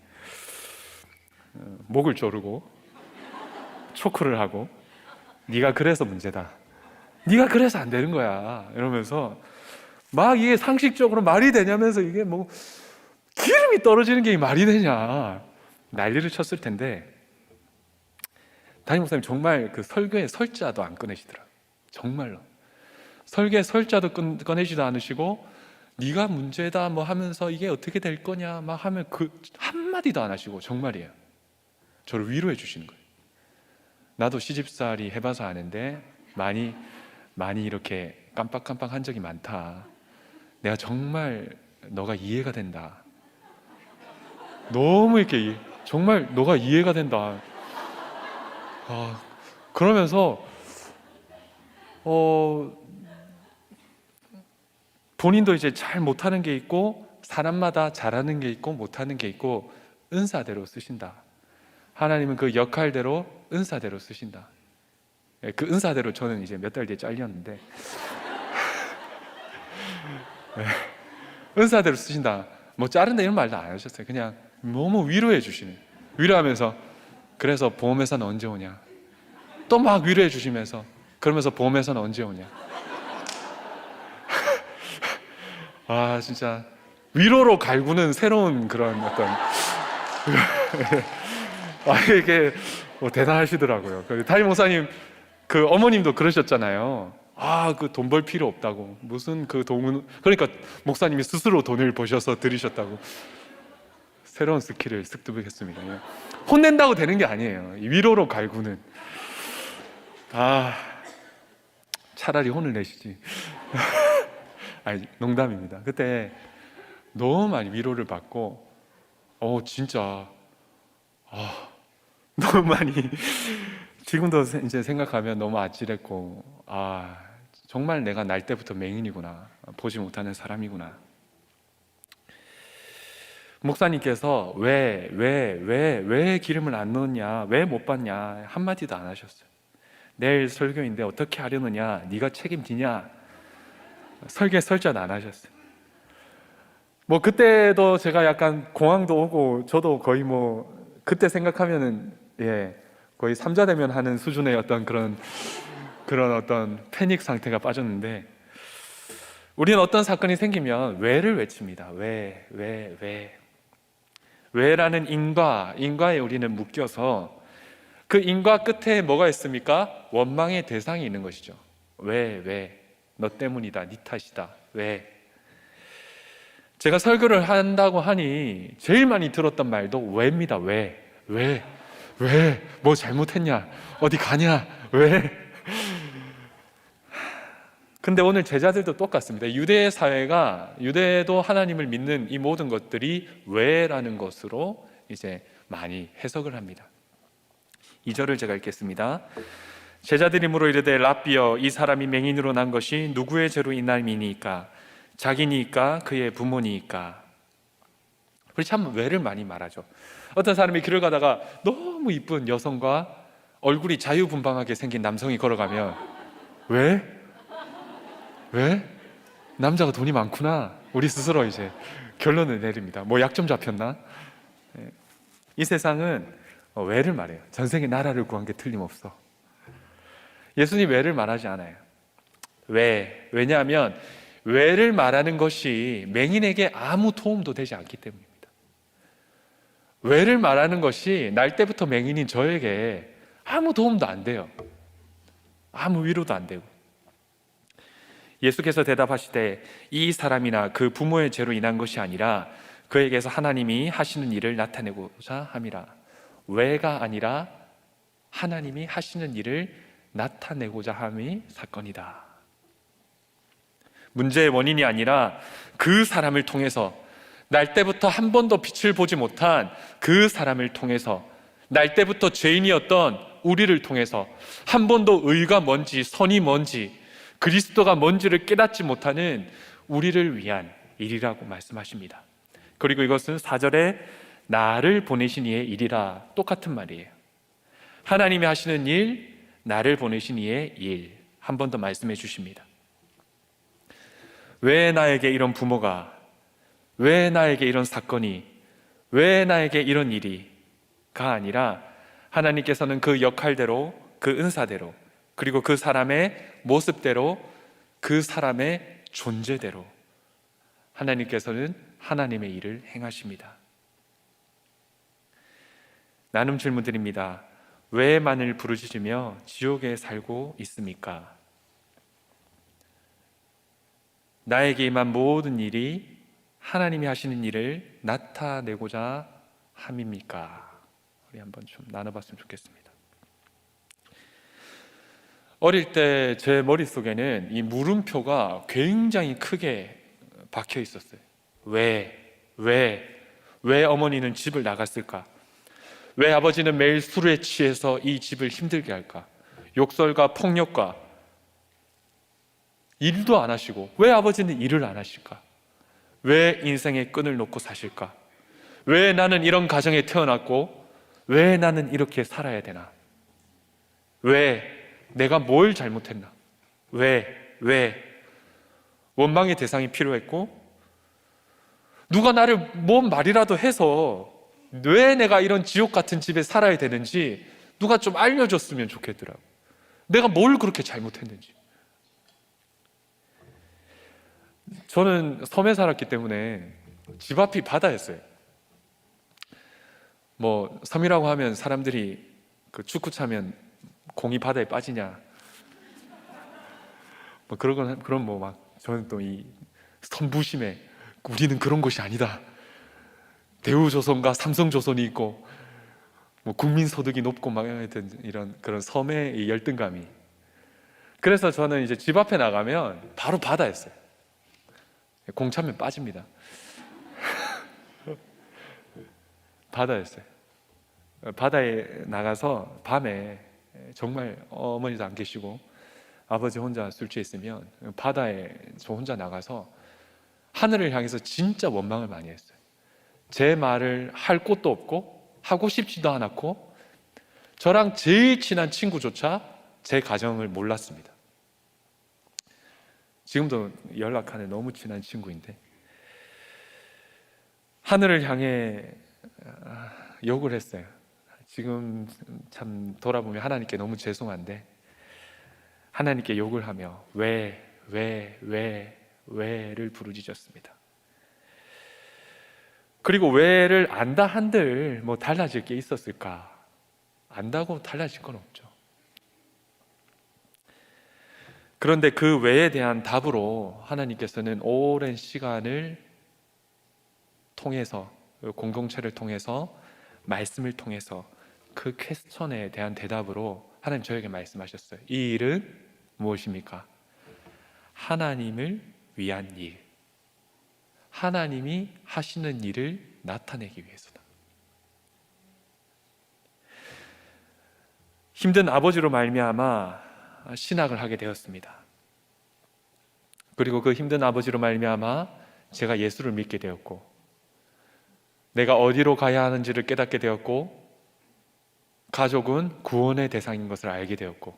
목을 조르고 초크를 하고, 네가 그래서 문제다, 네가 그래서 안 되는 거야 이러면서 막 이게 상식적으로 말이 되냐면서, 이게 뭐 기름이 떨어지는 게 말이 되냐 난리를 쳤을 텐데, 담임 목사님 정말 그 설교의 설자도 안 꺼내시더라고요. 정말로 설교의 설자도 꺼내지도 않으시고, 네가 문제다 뭐 하면서 이게 어떻게 될 거냐 막 하면 그 한마디도 안 하시고, 정말이에요, 저를 위로해 주시는 거예요. 나도 시집살이 해봐서 아는데 많이 이렇게 깜빡깜빡 한 적이 많다. 내가 정말 너가 이해가 된다. 너무 이렇게 정말 너가 이해가 된다. 그러면서 본인도 이제 잘 못하는 게 있고, 사람마다 잘하는 게 있고 못하는 게 있고, 은사대로 쓰신다. 하나님은 그 역할대로 은사대로 쓰신다. 그 은사대로 저는 이제 몇 달 뒤에 잘렸는데 은사대로 쓰신다. 뭐 자른다 이런 말도 안 하셨어요. 그냥 너무 위로해 주시는, 위로하면서 그래서 보험회사는 언제 오냐, 또 막 위로해 주시면서 그러면서 보험회사는 언제 오냐. 진짜 위로로 갈구는 새로운 그런 어떤 이게 대단하시더라고요. 담임 목사님 그 어머님도 그러셨잖아요. 그 돈 벌 필요 없다고, 무슨 그 돈은, 그러니까 목사님이 스스로 돈을 버셔서 들이셨다고. 새로운 스킬을 습득했습니다. 혼낸다고 되는 게 아니에요. 위로로 갈구는. 차라리 혼을 내시지. 아니, 농담입니다. 그때 너무 많이 위로를 받고, 진짜 너무 많이 지금도 이제 생각하면 너무 아찔했고, 정말 내가 날 때부터 맹인이구나, 보지 못하는 사람이구나. 목사님께서 왜 기름을 안 넣었냐, 왜 못 받냐 한마디도 안 하셨어요. 내일 설교인데 어떻게 하려느냐, 네가 책임지냐, 설계 설전 안 하셨어요. 뭐 그때도 제가 약간 공황도 오고, 저도 거의 뭐 그때 생각하면은 거의 삼자대면 하는 수준의 어떤 그런 어떤 패닉 상태가 빠졌는데, 우리는 어떤 사건이 생기면 왜를 외칩니다. 왜라는 인과에 우리는 묶여서, 그 인과 끝에 뭐가 있습니까? 원망의 대상이 있는 것이죠. 왜 너 때문이다, 네 탓이다, 왜. 제가 설교를 한다고 하니 제일 많이 들었던 말도 왜입니다. 왜 뭐 잘못했냐, 어디 가냐, 왜. 근데 오늘 제자들도 똑같습니다. 유대 사회가, 유대도 하나님을 믿는 이 모든 것들이 왜라는 것으로 이제 많이 해석을 합니다. 2절을 제가 읽겠습니다. 제자들이 물어 이르되 랍비여, 이 사람이 맹인으로 난 것이 누구의 죄로 인함이니까? 자기니까 그의 부모니까? 우리 참 왜를 많이 말하죠. 어떤 사람이 길을 가다가 너무 이쁜 여성과 얼굴이 자유분방하게 생긴 남성이 걸어가면 왜? 남자가 돈이 많구나, 우리 스스로 이제 결론을 내립니다. 뭐 약점 잡혔나? 이 세상은 왜를 말해요. 전생에 나라를 구한 게 틀림없어. 예수님 왜를 말하지 않아요. 왜냐하면 왜를 말하는 것이 맹인에게 아무 도움도 되지 않기 때문입니다. 왜를 말하는 것이 날 때부터 맹인인 저에게 아무 도움도 안 돼요. 아무 위로도 안 되고. 예수께서 대답하시되 이 사람이나 그 부모의 죄로 인한 것이 아니라 그에게서 하나님이 하시는 일을 나타내고자 함이라. 왜가 아니라 하나님이 하시는 일을 나타내고자 함이 사건이다. 문제의 원인이 아니라 그 사람을 통해서, 날 때부터 한 번도 빛을 보지 못한 그 사람을 통해서, 날 때부터 죄인이었던 우리를 통해서 한 번도 의가 뭔지 선이 뭔지 그리스도가 뭔지를 깨닫지 못하는 우리를 위한 일이라고 말씀하십니다. 그리고 이것은 4절에 나를 보내신 이의 일이라 똑같은 말이에요. 하나님이 하시는 일, 나를 보내신 이의 일, 한 번 더 말씀해 주십니다. 왜 나에게 이런 부모가, 왜 나에게 이런 사건이, 왜 나에게 이런 일이가 아니라 하나님께서는 그 역할대로, 그 은사대로, 그리고 그 사람의 모습대로, 그 사람의 존재대로 하나님께서는 하나님의 일을 행하십니다. 나눔 질문 드립니다. 왜 만을 부르짖으며 지옥에 살고 있습니까? 나에게 임한 모든 일이 하나님이 하시는 일을 나타내고자 함입니까? 우리 한번 좀 나눠봤으면 좋겠습니다. 어릴 때 제 머릿속에는 이 물음표가 굉장히 크게 박혀 있었어요. 왜 어머니는 집을 나갔을까? 왜 아버지는 매일 술에 취해서 이 집을 힘들게 할까? 욕설과 폭력과 일도 안 하시고 왜 아버지는 일을 안 하실까? 왜 인생의 끈을 놓고 사실까? 왜 나는 이런 가정에 태어났고 왜 나는 이렇게 살아야 되나? 왜 내가 뭘 잘못했나? 왜 원망의 대상이 필요했고 누가 나를 뭔 말이라도 해서 왜 내가 이런 지옥 같은 집에 살아야 되는지 누가 좀 알려줬으면 좋겠더라고. 내가 뭘 그렇게 잘못했는지. 저는 섬에 살았기 때문에 집 앞이 바다였어요. 뭐 섬이라고 하면 사람들이 그 축구 차면 공이 바다에 빠지냐 뭐 그런 뭐 막 저는 또 이 선부심에 우리는 그런 곳이 아니다. 대우조선과 삼성조선이 있고 뭐 국민소득이 높고 막 이런 그런 섬의 열등감이. 그래서 저는 이제 집 앞에 나가면 바로 바다였어요. 공 차면 빠집니다. 바다였어요. 바다에 나가서 밤에 정말 어머니도 안 계시고 아버지 혼자 술 취했으면 바다에 저 혼자 나가서 하늘을 향해서 진짜 원망을 많이 했어요. 제 말을 할 곳도 없고 하고 싶지도 않았고 저랑 제일 친한 친구조차 제 가정을 몰랐습니다. 지금도 연락하는 너무 친한 친구인데 하늘을 향해 욕을 했어요. 지금 참 돌아보면 하나님께 너무 죄송한데 하나님께 욕을 하며 왜를 부르짖었습니다. 그리고 왜를 안다 한들 뭐 달라질 게 있었을까? 안다고 달라질 건 없죠. 그런데 그 왜에 대한 답으로 하나님께서는 오랜 시간을 통해서 공동체를 통해서 말씀을 통해서 그 퀘스천에 대한 대답으로 하나님 저에게 말씀하셨어요. 이 일은 무엇입니까? 하나님을 위한 일, 하나님이 하시는 일을 나타내기 위해서다. 힘든 아버지로 말미암아 신학을 하게 되었습니다. 그리고 그 힘든 아버지로 말미암아 제가 예수를 믿게 되었고 내가 어디로 가야 하는지를 깨닫게 되었고 가족은 구원의 대상인 것을 알게 되었고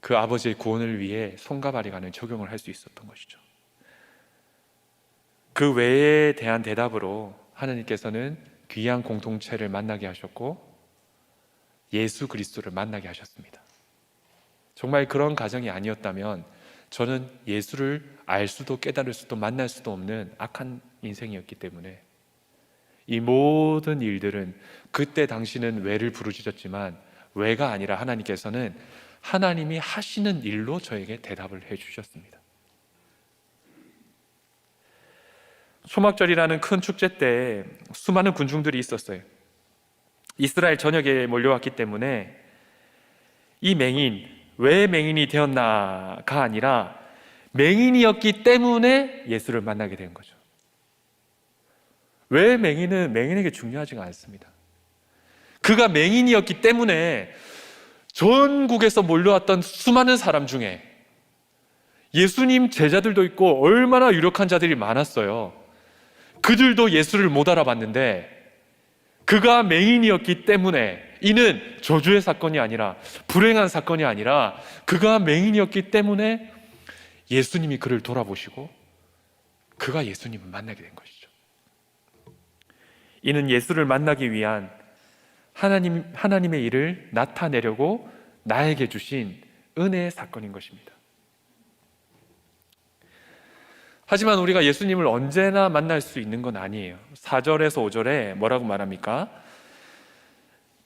그 아버지의 구원을 위해 손과 발이 가는 적용을 할 수 있었던 것이죠. 그 외에 대한 대답으로 하나님께서는 귀한 공동체를 만나게 하셨고 예수 그리스도를 만나게 하셨습니다. 정말 그런 가정이 아니었다면 저는 예수를 알 수도 깨달을 수도 만날 수도 없는 악한 인생이었기 때문에 이 모든 일들은 그때 당시는 왜를 부르짖었지만 왜가 아니라 하나님께서는 하나님이 하시는 일로 저에게 대답을 해주셨습니다. 초막절이라는 큰 축제 때 수많은 군중들이 있었어요. 이스라엘 전역에 몰려왔기 때문에 이 맹인, 왜 맹인이 되었나가 아니라 맹인이었기 때문에 예수를 만나게 된 거죠. 왜 맹인은 맹인에게 중요하지가 않습니다. 그가 맹인이었기 때문에 전국에서 몰려왔던 수많은 사람 중에 예수님 제자들도 있고 얼마나 유력한 자들이 많았어요. 그들도 예수를 못 알아봤는데 그가 맹인이었기 때문에, 이는 저주의 사건이 아니라, 불행한 사건이 아니라 그가 맹인이었기 때문에 예수님이 그를 돌아보시고 그가 예수님을 만나게 된 것이죠. 이는 예수를 만나기 위한 하나님의 일을 나타내려고 나에게 주신 은혜의 사건인 것입니다. 하지만 우리가 예수님을 언제나 만날 수 있는 건 아니에요. 4절에서 5절에 뭐라고 말합니까?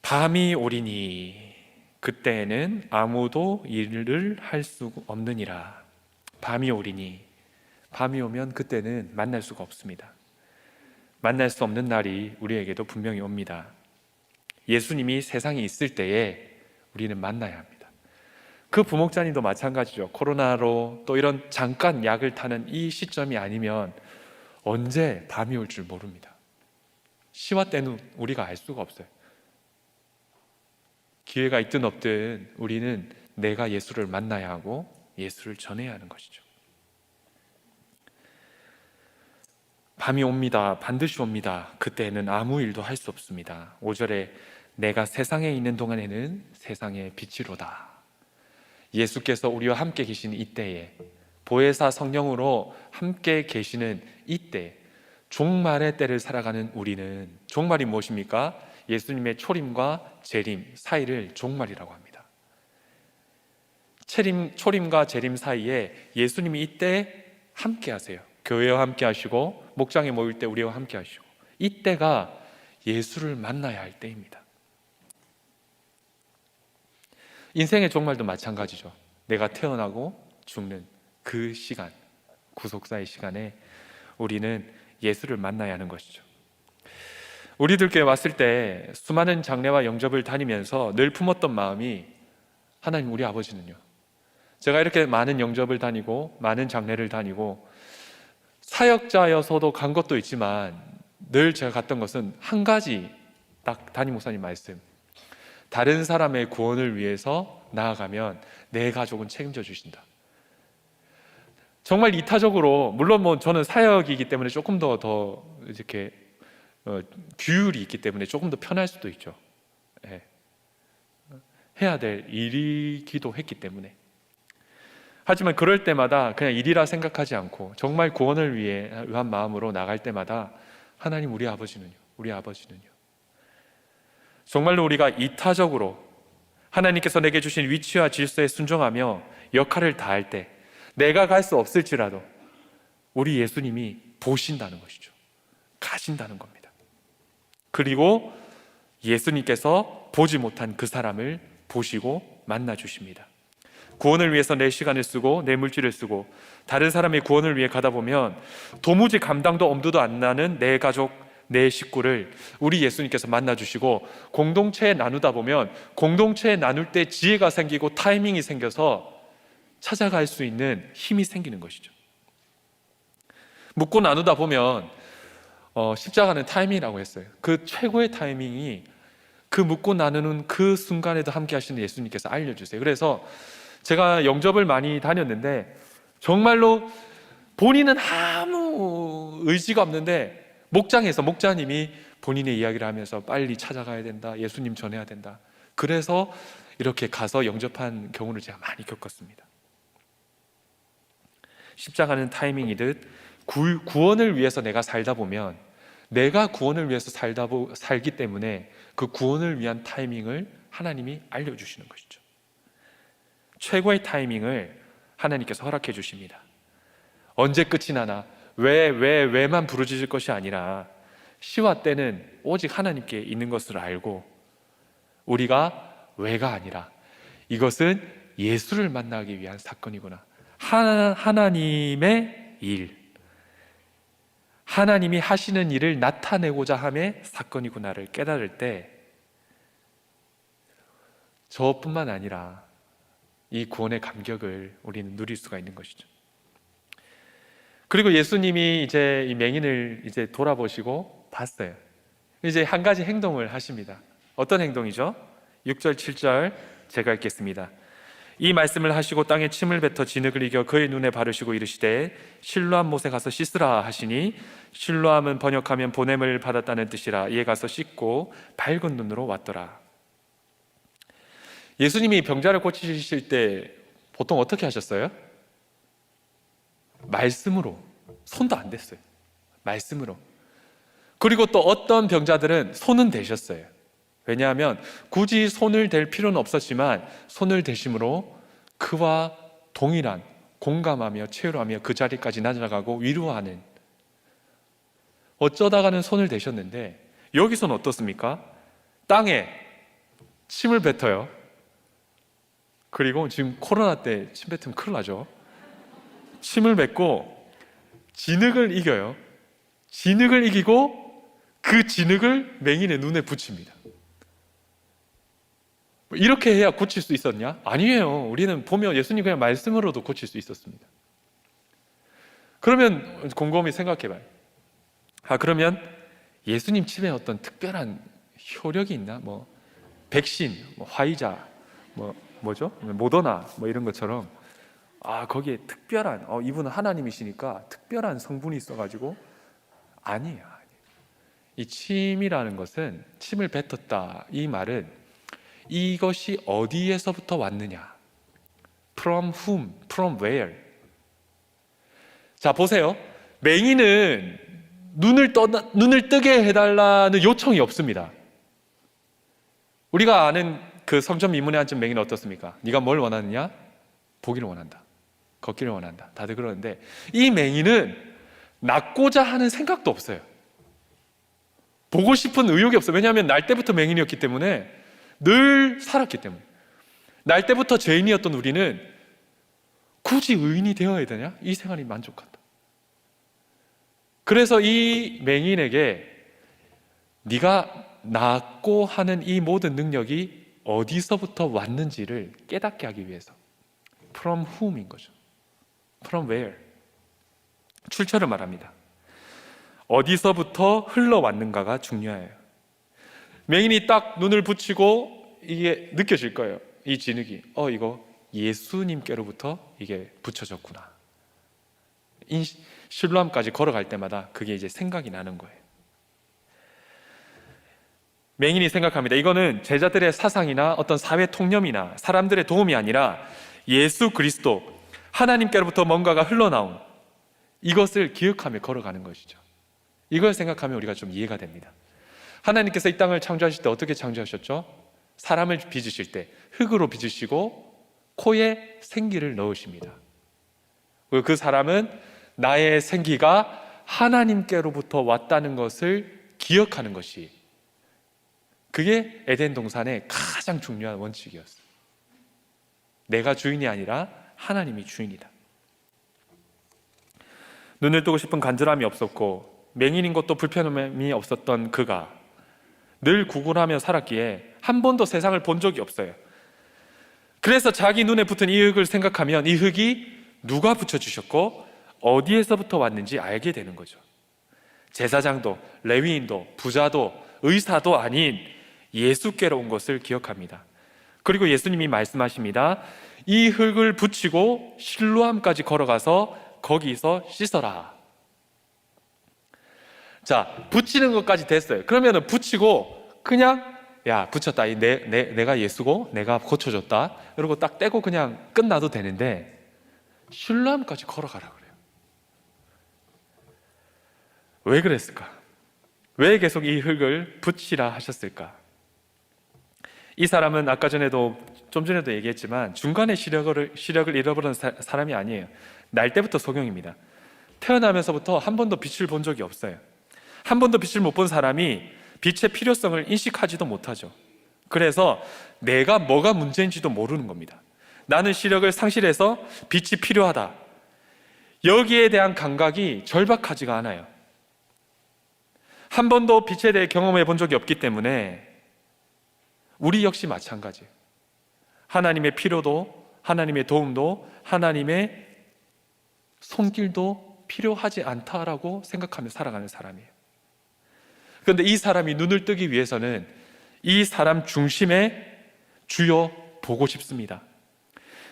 밤이 오리니 그때에는 아무도 일을 할 수 없느니라. 밤이 오리니, 밤이 오면 그때는 만날 수가 없습니다. 만날 수 없는 날이 우리에게도 분명히 옵니다. 예수님이 세상에 있을 때에 우리는 만나야 합니다. 그 부목자님도 마찬가지죠. 코로나로 또 이런 잠깐 약을 타는 이 시점이 아니면 언제 밤이 올 줄 모릅니다. 시와 때는 우리가 알 수가 없어요. 기회가 있든 없든 우리는 내가 예수를 만나야 하고 예수를 전해야 하는 것이죠. 밤이 옵니다. 반드시 옵니다. 그때는 아무 일도 할 수 없습니다. 5절에 내가 세상에 있는 동안에는 세상의 빛이로다. 예수께서 우리와 함께 계신 이때에, 보혜사 성령으로 함께 계시는 이때, 종말의 때를 살아가는 우리는, 종말이 무엇입니까? 예수님의 초림과 재림 사이를 종말이라고 합니다. 초림과 재림 사이에 예수님이 이때 함께 하세요. 교회와 함께 하시고 목장에 모일 때 우리와 함께 하시고, 이때가 예수를 만나야 할 때입니다. 인생의 종말도 마찬가지죠. 내가 태어나고 죽는 그 시간, 구속사의 시간에 우리는 예수를 만나야 하는 것이죠. 우리들 교회 왔을 때 수많은 장례와 영접을 다니면서 늘 품었던 마음이, 하나님, 우리 아버지는요? 제가 이렇게 많은 영접을 다니고 많은 장례를 다니고 사역자여서도 간 것도 있지만 늘 제가 갔던 것은 한 가지, 딱 담임 목사님 말씀, 다른 사람의 구원을 위해서 나아가면 내 가족은 책임져 주신다. 정말 이타적으로, 물론 뭐 저는 사역이기 때문에 조금 더 이렇게 규율이 있기 때문에 조금 더 편할 수도 있죠. 예. 해야 될 일이기도 했기 때문에. 하지만 그럴 때마다 그냥 일이라 생각하지 않고 정말 구원을 위한 마음으로 나갈 때마다, 하나님, 우리 아버지는요? 우리 아버지는요? 정말로 우리가 이타적으로 하나님께서 내게 주신 위치와 질서에 순종하며 역할을 다할 때, 내가 갈 수 없을지라도 우리 예수님이 보신다는 것이죠. 가신다는 겁니다. 그리고 예수님께서 보지 못한 그 사람을 보시고 만나 주십니다. 구원을 위해서 내 시간을 쓰고 내 물질을 쓰고 다른 사람의 구원을 위해 가다 보면 도무지 감당도 엄두도 안 나는 내 가족, 내 식구를 우리 예수님께서 만나주시고, 공동체에 나누다 보면 공동체에 나눌 때 지혜가 생기고 타이밍이 생겨서 찾아갈 수 있는 힘이 생기는 것이죠. 묻고 나누다 보면 십자가는 타이밍이라고 했어요. 그 최고의 타이밍이 그 묻고 나누는 그 순간에도 함께 하시는 예수님께서 알려주세요. 그래서 제가 영접을 많이 다녔는데 정말로 본인은 아무 의지가 없는데 목장에서 목자님이 본인의 이야기를 하면서 빨리 찾아가야 된다, 예수님 전해야 된다, 그래서 이렇게 가서 영접한 경우를 제가 많이 겪었습니다. 십자가는 타이밍이듯 구원을 위해서 내가 살다 보면, 내가 구원을 위해서 살기 때문에 그 구원을 위한 타이밍을 하나님이 알려주시는 것이죠. 최고의 타이밍을 하나님께서 허락해 주십니다. 언제 끝이 나나, 왜만 부르짖을 것이 아니라 시와 때는 오직 하나님께 있는 것을 알고, 우리가 왜가 아니라 이것은 예수를 만나기 위한 사건이구나, 하나님의 일, 하나님이 하시는 일을 나타내고자 함의 사건이구나를 깨달을 때, 저뿐만 아니라 이 구원의 감격을 우리는 누릴 수가 있는 것이죠. 그리고 예수님이 이제 이 맹인을 이제 돌아보시고 봤어요. 이제 한 가지 행동을 하십니다. 어떤 행동이죠? 6절 7절 제가 읽겠습니다. 이 말씀을 하시고 땅에 침을 뱉어 진흙을 이겨 그의 눈에 바르시고 이르시되 실로암 못에 가서 씻으라 하시니 실로암은 번역하면 보냄을 받았다는 뜻이라. 이에 가서 씻고 밝은 눈으로 왔더라. 예수님이 병자를 고치실 때 보통 어떻게 하셨어요? 말씀으로. 손도 안 댔어요. 말씀으로. 그리고 또 어떤 병자들은 손은 대셨어요. 왜냐하면 굳이 손을 댈 필요는 없었지만 손을 대심으로 그와 동일한 공감하며 체류하며 그 자리까지 나아가고 위로하는, 어쩌다가는 손을 대셨는데 여기서는 어떻습니까? 땅에 침을 뱉어요. 그리고 지금 코로나 때 침 뱉으면 큰일 나죠. 침을 뱉고 진흙을 이겨요. 진흙을 이기고 그 진흙을 맹인의 눈에 붙입니다. 이렇게 해야 고칠 수 있었냐? 아니에요. 우리는 보면 예수님 그냥 말씀으로도 고칠 수 있었습니다. 그러면 곰곰이 생각해봐요. 그러면 예수님 침에 어떤 특별한 효력이 있나? 백신, 화이자, 뭐죠? 모더나, 이런 것처럼 거기에 특별한, 이분은 하나님이시니까 특별한 성분이 있어가지고 아니에요. 이 침이라는 것은, 침을 뱉었다, 이 말은 이것이 어디에서부터 왔느냐? From whom? From where? 자, 보세요. 맹인은 눈을 뜨게 해달라는 요청이 없습니다. 우리가 아는 그 성전 미문에 앉은 맹인은 어떻습니까? 네가 뭘 원하느냐? 보기를 원한다. 걷기를 원한다. 다들 그러는데 이 맹인은 낫고자 하는 생각도 없어요. 보고 싶은 의욕이 없어요. 왜냐하면 날 때부터 맹인이었기 때문에, 늘 살았기 때문에. 날 때부터 죄인이었던 우리는 굳이 의인이 되어야 되냐? 이 생활이 만족한다. 그래서 이 맹인에게 네가 낫고 하는 이 모든 능력이 어디서부터 왔는지를 깨닫게 하기 위해서 From whom인 거죠. From where? 출처를 말합니다. 어디서부터 흘러왔는가가 중요해요. 맹인이 딱 눈을 붙이고 이게 느껴질 거예요. 이 진흙이 이거 예수님께로부터 이게 붙여졌구나. 실로암까지 걸어갈 때마다 그게 이제 생각이 나는 거예요. 맹인이 생각합니다. 이거는 제자들의 사상이나 어떤 사회 통념이나 사람들의 도움이 아니라 예수 그리스도, 하나님께로부터 뭔가가 흘러나온 이것을 기억하며 걸어가는 것이죠. 이걸 생각하면 우리가 좀 이해가 됩니다. 하나님께서 이 땅을 창조하실 때 어떻게 창조하셨죠? 사람을 빚으실 때 흙으로 빚으시고 코에 생기를 넣으십니다. 그 사람은 나의 생기가 하나님께로부터 왔다는 것을 기억하는 것이, 그게 에덴 동산의 가장 중요한 원칙이었어요. 내가 주인이 아니라 하나님이 주인이다. 눈을 뜨고 싶은 간절함이 없었고 맹인인 것도 불편함이 없었던 그가 늘 구걸하며 살았기에 한 번도 세상을 본 적이 없어요. 그래서 자기 눈에 붙은 이 흙을 생각하면 이 흙이 누가 붙여주셨고 어디에서부터 왔는지 알게 되는 거죠. 제사장도, 레위인도, 부자도, 의사도 아닌 예수께로 온 것을 기억합니다. 그리고 예수님이 말씀하십니다. 이 흙을 붙이고 실로암까지 걸어가서 거기서 씻어라. 자, 붙이는 것까지 됐어요. 그러면은 붙이고 그냥 붙였다. 내가 예수고 내가 고쳐줬다. 그리고 딱 떼고 그냥 끝나도 되는데 실로암까지 걸어가라 그래요. 왜 그랬을까? 왜 계속 이 흙을 붙이라 하셨을까? 이 사람은 아까 좀 전에도 얘기했지만 중간에 시력을 잃어버린 사람이 아니에요. 날 때부터 소경입니다. 태어나면서부터 한 번도 빛을 본 적이 없어요. 한 번도 빛을 못 본 사람이 빛의 필요성을 인식하지도 못하죠. 그래서 내가 뭐가 문제인지도 모르는 겁니다. 나는 시력을 상실해서 빛이 필요하다. 여기에 대한 감각이 절박하지가 않아요. 한 번도 빛에 대해 경험해 본 적이 없기 때문에 우리 역시 마찬가지예요. 하나님의 필요도, 하나님의 도움도, 하나님의 손길도 필요하지 않다라고 생각하며 살아가는 사람이에요. 그런데 이 사람이 눈을 뜨기 위해서는 이 사람 중심에 주여 보고 싶습니다.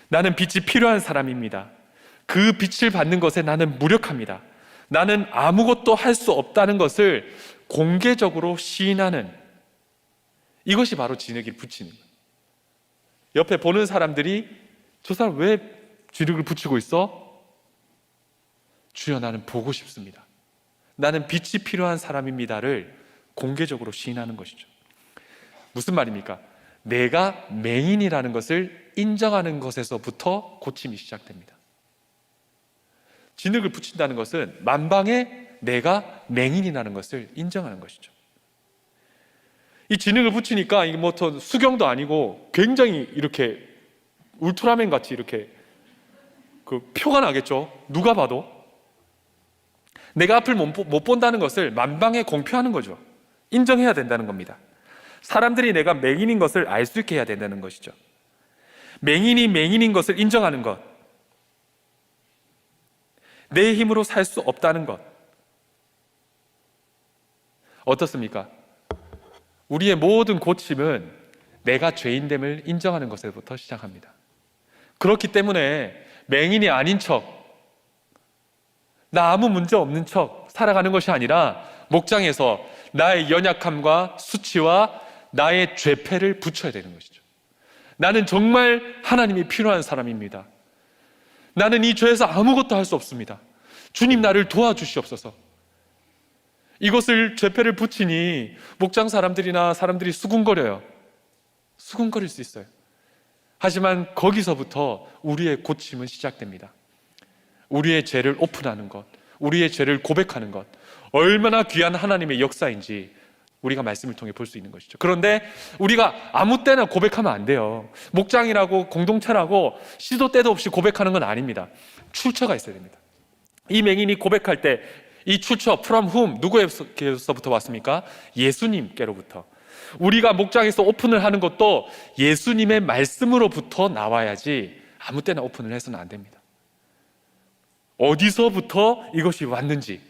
나는 빛이 필요한 사람입니다. 그 빛을 받는 것에 나는 무력합니다. 나는 아무것도 할 수 없다는 것을 공개적으로 시인하는, 이것이 바로 진흙을 붙이는 거예요. 옆에 보는 사람들이 저 사람 왜 진흙을 붙이고 있어? 주여, 나는 보고 싶습니다. 나는 빛이 필요한 사람입니다를 공개적으로 시인하는 것이죠. 무슨 말입니까? 내가 맹인이라는 것을 인정하는 것에서부터 고침이 시작됩니다. 진흙을 붙인다는 것은 만방에 내가 맹인이라는 것을 인정하는 것이죠. 이 진흙을 붙이니까 이게 뭐 수경도 아니고 굉장히 이렇게 울트라맨 같이 이렇게 그 표가 나겠죠. 누가 봐도 내가 앞을 못 본다는 것을 만방에 공표하는 거죠. 인정해야 된다는 겁니다. 사람들이 내가 맹인인 것을 알 수 있게 해야 된다는 것이죠. 맹인이 맹인인 것을 인정하는 것, 내 힘으로 살 수 없다는 것. 어떻습니까? 우리의 모든 고침은 내가 죄인됨을 인정하는 것에부터 시작합니다. 그렇기 때문에 맹인이 아닌 척, 나 아무 문제 없는 척 살아가는 것이 아니라 목장에서 나의 연약함과 수치와 나의 죄패를 붙여야 되는 것이죠. 나는 정말 하나님이 필요한 사람입니다. 나는 이 죄에서 아무것도 할 수 없습니다. 주님, 나를 도와주시옵소서. 이것을 죄패를 붙이니 목장 사람들이나 사람들이 수군거려요. 수군거릴 수 있어요. 하지만 거기서부터 우리의 고침은 시작됩니다. 우리의 죄를 오픈하는 것, 우리의 죄를 고백하는 것, 얼마나 귀한 하나님의 역사인지 우리가 말씀을 통해 볼 수 있는 것이죠. 그런데 우리가 아무 때나 고백하면 안 돼요. 목장이라고 공동체라고 시도 때도 없이 고백하는 건 아닙니다. 출처가 있어야 됩니다. 이 맹인이 고백할 때 이 출처 from whom, 누구에서부터 왔습니까? 예수님께로부터. 우리가 목장에서 오픈을 하는 것도 예수님의 말씀으로부터 나와야지 아무 때나 오픈을 해서는 안 됩니다. 어디서부터 이것이 왔는지,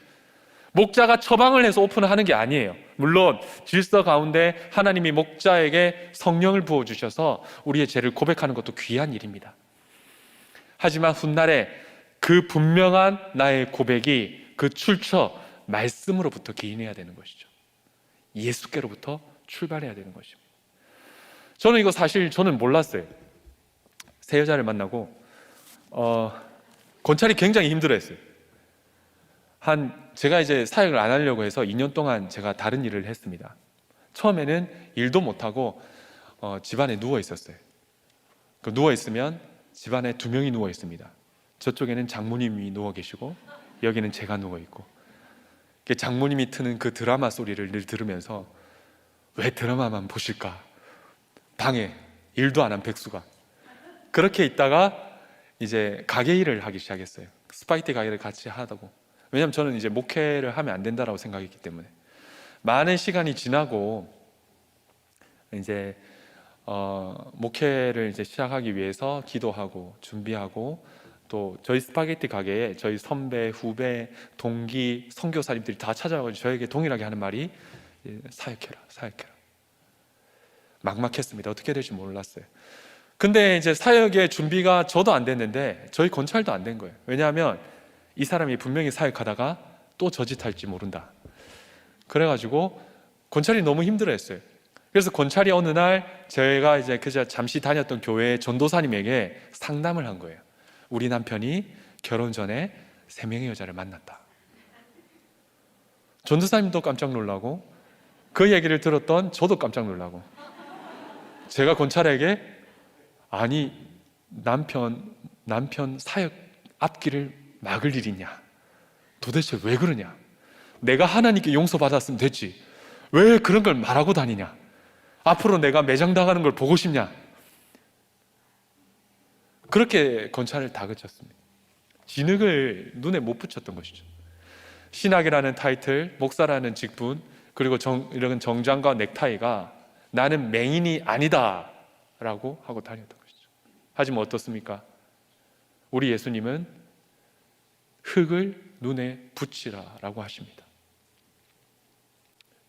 목자가 처방을 해서 오픈을 하는 게 아니에요. 물론 질서 가운데 하나님이 목자에게 성령을 부어주셔서 우리의 죄를 고백하는 것도 귀한 일입니다. 하지만 훗날에 그 분명한 나의 고백이 그 출처 말씀으로부터 기인해야 되는 것이죠. 예수께로부터 출발해야 되는 것입니다. 저는 이거 사실 저는 몰랐어요. 새 여자를 만나고 권찰이 굉장히 힘들어했어요. 제가 이제 사역을 안 하려고 해서 2년 동안 제가 다른 일을 했습니다. 처음에는 일도 못하고 집안에 누워 있었어요. 누워 있으면 집안에 2명이 누워 있습니다. 저쪽에는 장모님이 누워 계시고 여기는 제가 누워 있고, 장모님이 트는 그 드라마 소리를 늘 들으면서 왜 드라마만 보실까? 방에 일도 안 한 백수가. 그렇게 있다가 이제 가게 일을 하기 시작했어요. 스파게티 가게를 같이 하다고. 왜냐하면 저는 이제 목회를 하면 안 된다라고 생각했기 때문에. 많은 시간이 지나고 이제 목회를 이제 시작하기 위해서 기도하고 준비하고, 또 저희 스파게티 가게에 저희 선배, 후배, 동기, 선교사님들이 다 찾아와서 저에게 동일하게 하는 말이 사역해라, 사역해라. 막막했습니다. 어떻게 될지 몰랐어요. 근데 이제 사역의 준비가 저도 안 됐는데 저희 권찰도 안 된 거예요. 왜냐하면 이 사람이 분명히 사역하다가 또 저짓할지 모른다. 그래가지고 권찰이 너무 힘들어했어요. 그래서 권찰이 어느 날 제가 이제 그저 잠시 다녔던 교회의 전도사님에게 상담을 한 거예요. 우리 남편이 결혼 전에 3명의 여자를 만났다. 전도사님도 깜짝 놀라고 그 얘기를 들었던 저도 깜짝 놀라고, 제가 권찰에게 아니 남편 사역 앞길을 막을 일이냐, 도대체 왜 그러냐, 내가 하나님께 용서받았으면 됐지 왜 그런 걸 말하고 다니냐, 앞으로 내가 매장당하는 걸 보고 싶냐, 그렇게 권찰을 다그쳤습니다. 진흙을 눈에 못 붙였던 것이죠. 신학이라는 타이틀, 목사라는 직분, 그리고 이런 정장과 넥타이가 나는 맹인이 아니다 라고 하고 다녔던 것이죠. 하지만 어떻습니까? 우리 예수님은 흙을 눈에 붙이라 라고 하십니다.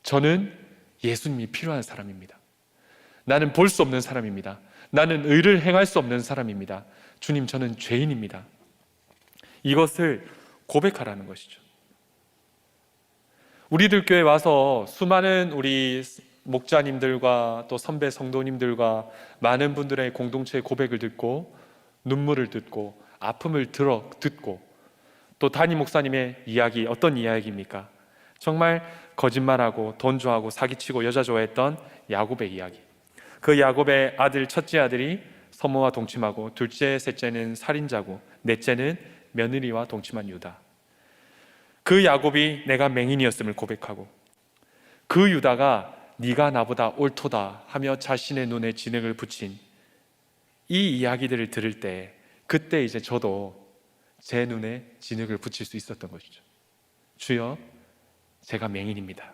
저는 예수님이 필요한 사람입니다. 나는 볼 수 없는 사람입니다. 나는 의를 행할 수 없는 사람입니다. 주님, 저는 죄인입니다. 이것을 고백하라는 것이죠. 우리들 교회 와서 수많은 우리 목자님들과 또 선배 성도님들과 많은 분들의 공동체의 고백을 듣고 눈물을 듣고 아픔을 듣고 또 담임 목사님의 이야기, 어떤 이야기입니까? 정말 거짓말하고 돈 좋아하고 사기치고 여자 좋아했던 야곱의 이야기. 그 야곱의 아들, 첫째 아들이 서모와 동침하고 둘째, 셋째는 살인자고 넷째는 며느리와 동침한 유다. 그 야곱이 내가 맹인이었음을 고백하고 그 유다가 네가 나보다 옳도다 하며 자신의 눈에 진흙을 붙인 이 이야기들을 들을 때 그때 이제 저도 제 눈에 진흙을 붙일 수 있었던 것이죠. 주여, 제가 맹인입니다.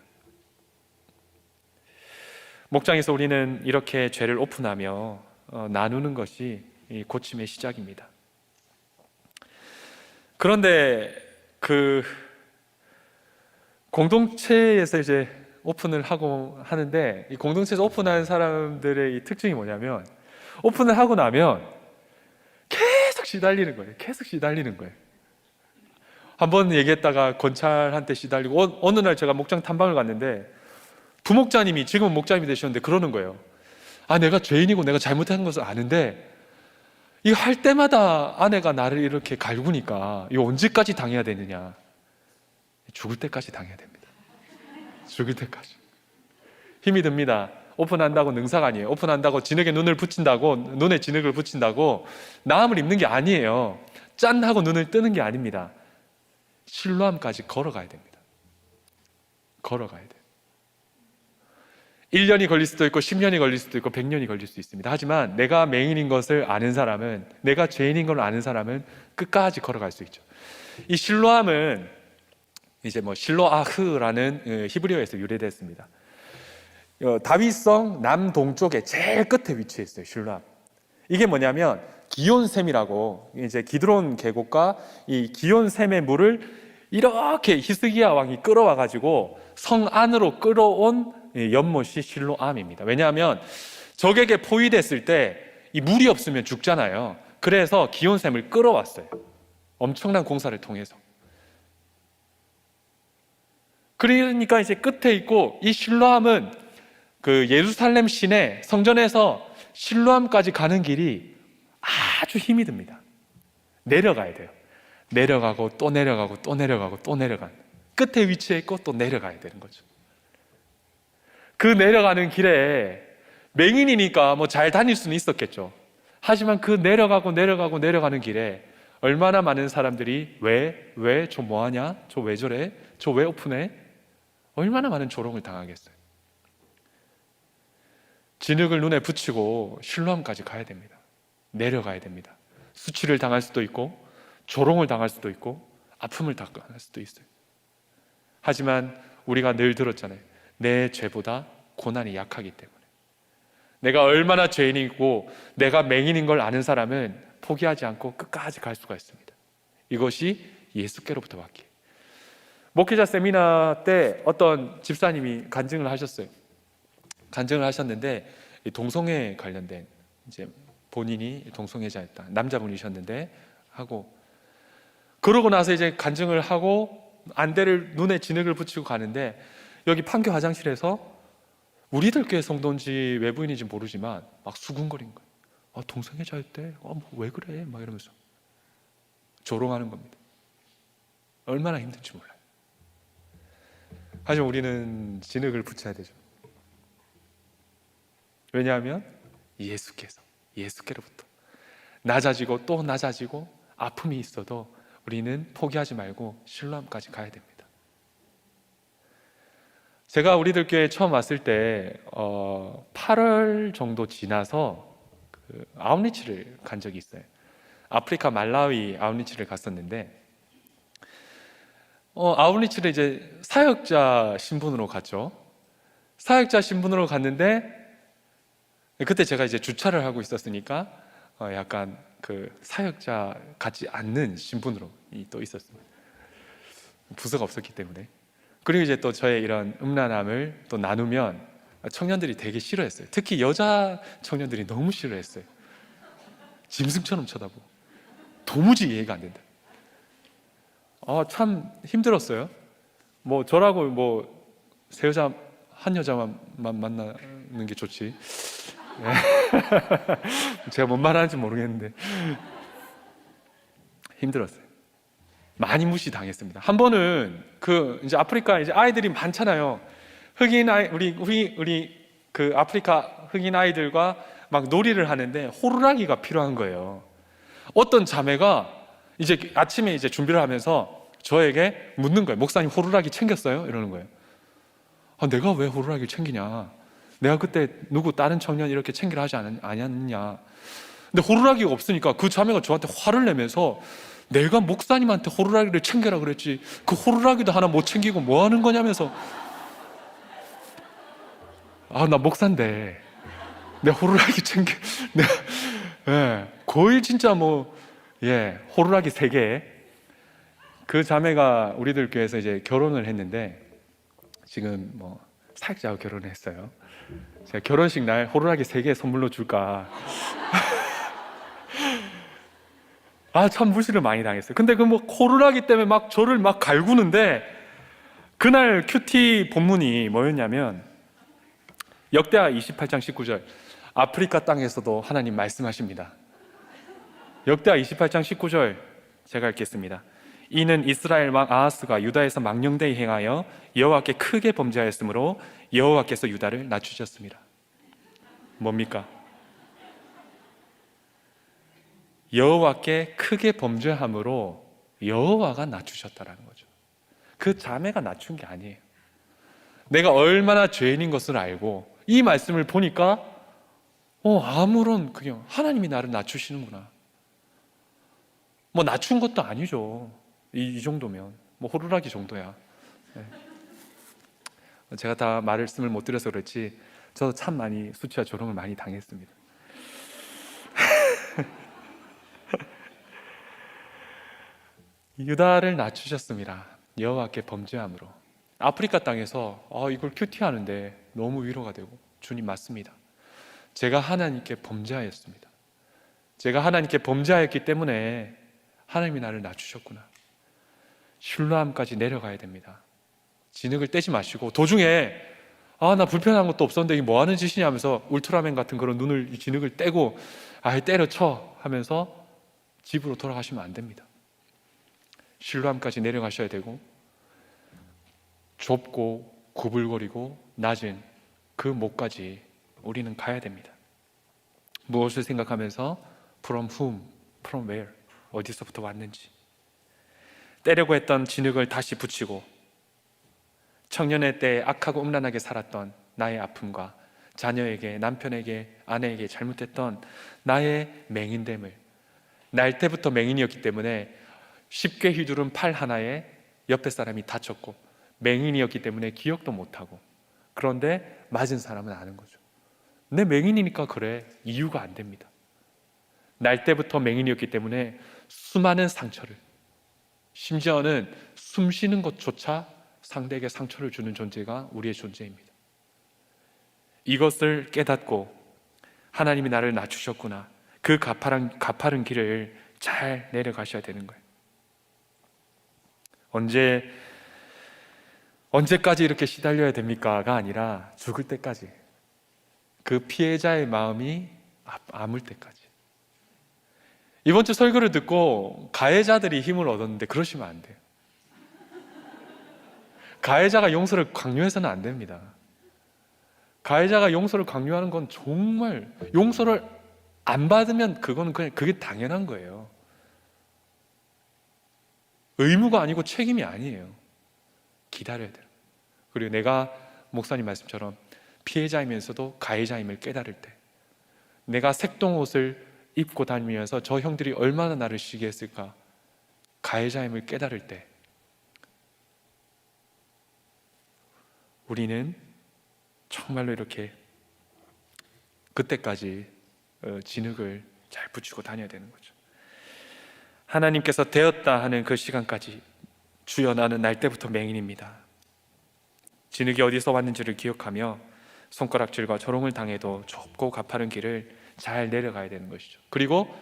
목장에서 우리는 이렇게 죄를 오픈하며 나누는 것이 이 고침의 시작입니다. 그런데 그 공동체에서 이제 오픈을 하고 하는데 이 공동체에서 오픈하는 사람들의 이 특징이 뭐냐면 오픈을 하고 나면 계속 시달리는 거예요. 계속 시달리는 거예요. 한번 얘기했다가 권찰한테 시달리고 어느 날 제가 목장 탐방을 갔는데 부목자님이 지금은 목자님이 되셨는데 그러는 거예요. 내가 죄인이고 내가 잘못한 것을 아는데 이거 할 때마다 아내가 나를 이렇게 갈구니까 이거 언제까지 당해야 되느냐. 죽을 때까지 당해야 됩니다. 죽을 때까지. 힘이 듭니다. 오픈한다고 능사가 아니에요. 오픈한다고 진흙에 눈을 붙인다고, 눈에 진흙을 붙인다고 나음을 입는 게 아니에요. 짠 하고 눈을 뜨는 게 아닙니다. 실로암까지 걸어가야 됩니다. 걸어가야 돼요. 1년이 걸릴 수도 있고 10년이 걸릴 수도 있고 100년이 걸릴 수 있습니다. 하지만 내가 맹인인 것을 아는 사람은, 내가 죄인인 걸 아는 사람은 끝까지 걸어갈 수 있죠. 이 실로암은 이제 실로아흐라는 히브리어에서 유래됐습니다. 다윗성 남동쪽에 제일 끝에 위치해 있어요. 실로암. 이게 뭐냐면 기온샘이라고, 이제 기드론 계곡과 이 기온샘의 물을 이렇게 히스기야 왕이 끌어와 가지고 성 안으로 끌어온 연못이 실로암입니다. 왜냐하면 적에게 포위됐을 때 이 물이 없으면 죽잖아요. 그래서 기온샘을 끌어왔어요. 엄청난 공사를 통해서. 그러니까 이제 끝에 있고, 이 실로암은 그 예루살렘 시내 성전에서 실로암까지 가는 길이 아주 힘이 듭니다. 내려가야 돼요. 내려가고 또 내려가고 또 내려가고 또 내려간, 끝에 위치해 있고 또 내려가야 되는 거죠. 그 내려가는 길에 맹인이니까 잘 다닐 수는 있었겠죠. 하지만 그 내려가는 길에 얼마나 많은 사람들이 왜 저 뭐하냐? 저 왜 저래? 저 왜 오픈해? 얼마나 많은 조롱을 당하겠어요. 진흙을 눈에 붙이고 실로암까지 가야 됩니다. 내려가야 됩니다. 수치를 당할 수도 있고 조롱을 당할 수도 있고 아픔을 당할 수도 있어요. 하지만 우리가 늘 들었잖아요. 내 죄보다 고난이 약하기 때문에. 내가 얼마나 죄인이고 내가 맹인인 걸 아는 사람은 포기하지 않고 끝까지 갈 수가 있습니다. 이것이 예수께로부터 왔기에. 목회자 세미나 때 어떤 집사님이 간증을 하셨어요. 간증을 하셨는데 동성애 관련된, 이제 본인이 동성애자였다, 남자분이셨는데 하고, 그러고 나서 이제 간증을 하고 안대를, 눈에 진흙을 붙이고 가는데 여기 판교 화장실에서 우리들 교회 성도인지 외부인인지 모르지만 막 수군거린 거예요. 동성애자였대. 왜 그래? 막 이러면서 조롱하는 겁니다. 얼마나 힘든지 몰라요. 하지만 우리는 진흙을 붙여야 되죠. 왜냐하면 예수께로부터 낮아지고 또 낮아지고 아픔이 있어도 우리는 포기하지 말고 실로암까지 가야 됩니다. 제가 우리들 교회 처음 왔을 때 8월 정도 지나서 아웃리치를 간 적이 있어요. 아프리카 말라위 아웃리치를 갔었는데 아웃리치를 이제 사역자 신분으로 갔죠. 사역자 신분으로 갔는데 그때 제가 이제 주차를 하고 있었으니까 약간 그 사역자 같지 않는 신분으로 또 있었습니다. 부서가 없었기 때문에. 그리고 이제 또 저의 이런 음란함을 또 나누면 청년들이 되게 싫어했어요. 특히 여자 청년들이 너무 싫어했어요. 짐승처럼 쳐다보고 도무지 이해가 안 된다. 참 힘들었어요. 뭐 저라고 뭐 세 여자 한 여자만 만나는 게 좋지. 제가 뭔 말하는지 모르겠는데 힘들었어요. 많이 무시당했습니다. 한 번은 이제 아프리카 이제 아이들이 많잖아요. 흑인 우리 그 아프리카 흑인 아이들과 막 놀이를 하는데 호루라기가 필요한 거예요. 어떤 자매가 이제 아침에 이제 준비를 하면서 저에게 묻는 거예요. 목사님 호루라기 챙겼어요? 이러는 거예요. 내가 왜 호루라기를 챙기냐? 내가 그때 누구 다른 청년 이렇게 챙기라 하지 않았냐? 근데 호루라기가 없으니까 그 자매가 저한테 화를 내면서 내가 목사님한테 호루라기를 챙겨라 그랬지 그 호루라기도 하나 못 챙기고 뭐 하는 거냐면서 나 목사인데 내 호루라기 내가 거의 진짜 호루라기 3개. 그 자매가 우리들 교회에서 이제 결혼을 했는데 지금 사역자하고 결혼을 했어요. 제가 결혼식 날 호루라기 3개 선물로 줄까 참 무시를 많이 당했어요. 근데 호루라기 때문에 막 저를 막 갈구는데 그날 큐티 본문이 뭐였냐면 역대하 28장 19절 아프리카 땅에서도 하나님 말씀하십니다. 역대하 28장 19절 제가 읽겠습니다. 이는 이스라엘 왕 아하스가 유다에서 망령되이 행하여 여호와께 크게 범죄하였으므로 여호와께서 유다를 낮추셨습니다. 뭡니까? 여호와께 크게 범죄함으로 여호와가 낮추셨다라는 거죠. 그 자매가 낮춘 게 아니에요. 내가 얼마나 죄인인 것을 알고 이 말씀을 보니까 아무런 그냥 하나님이 나를 낮추시는구나. 낮춘 것도 아니죠. 이 정도면 호루라기 정도야. 제가 다 말씀을 못 드려서 그렇지 저도 참 많이 수치와 조롱을 많이 당했습니다. 유다를 낮추셨습니다. 여호와께 범죄함으로. 아프리카 땅에서 이걸 큐티하는데 너무 위로가 되고 주님 맞습니다. 제가 하나님께 범죄하였습니다. 제가 하나님께 범죄하였기 때문에 하나님이 나를 낮추셨구나. 신뢰함까지 내려가야 됩니다. 진흙을 떼지 마시고 도중에 나 불편한 것도 없었는데 이게 뭐 하는 짓이냐 하면서 울트라맨 같은 그런 눈을 진흙을 떼고 때려쳐 하면서 집으로 돌아가시면 안 됩니다. 신뢰함까지 내려가셔야 되고 좁고 구불거리고 낮은 그 목까지 우리는 가야 됩니다. 무엇을 생각하면서 from whom, from where, 어디서부터 왔는지 떼려고 했던 진흙을 다시 붙이고 청년의 때에 악하고 음란하게 살았던 나의 아픔과 자녀에게, 남편에게, 아내에게 잘못했던 나의 맹인됨을 날 때부터 맹인이었기 때문에 쉽게 휘두른 팔 하나에 옆에 사람이 다쳤고 맹인이었기 때문에 기억도 못하고 그런데 맞은 사람은 아는 거죠. 내 맹인이니까 그래 이유가 안 됩니다. 날 때부터 맹인이었기 때문에 수많은 상처를 심지어는 숨 쉬는 것조차 상대에게 상처를 주는 존재가 우리의 존재입니다. 이것을 깨닫고 하나님이 나를 낮추셨구나. 그 가파른 길을 잘 내려가셔야 되는 거예요. 언제까지 이렇게 시달려야 됩니까가 아니라 죽을 때까지 그 피해자의 마음이 아물 때까지. 이번 주 설교를 듣고 가해자들이 힘을 얻었는데 그러시면 안 돼요. 가해자가 용서를 강요해서는 안 됩니다. 가해자가 용서를 강요하는 건 정말 용서를 안 받으면 그건 그냥 그게 당연한 거예요. 의무가 아니고 책임이 아니에요. 기다려야 돼요. 그리고 내가 목사님 말씀처럼 피해자이면서도 가해자임을 깨달을 때 내가 색동옷을 입고 다니면서 저 형들이 얼마나 나를 시기했을까 가해자임을 깨달을 때 우리는 정말로 이렇게 그때까지 진흙을 잘 붙이고 다녀야 되는 거죠. 하나님께서 되었다 하는 그 시간까지 주여 나는 날 때부터 맹인입니다. 진흙이 어디서 왔는지를 기억하며 손가락질과 조롱을 당해도 좁고 가파른 길을 잘 내려가야 되는 것이죠. 그리고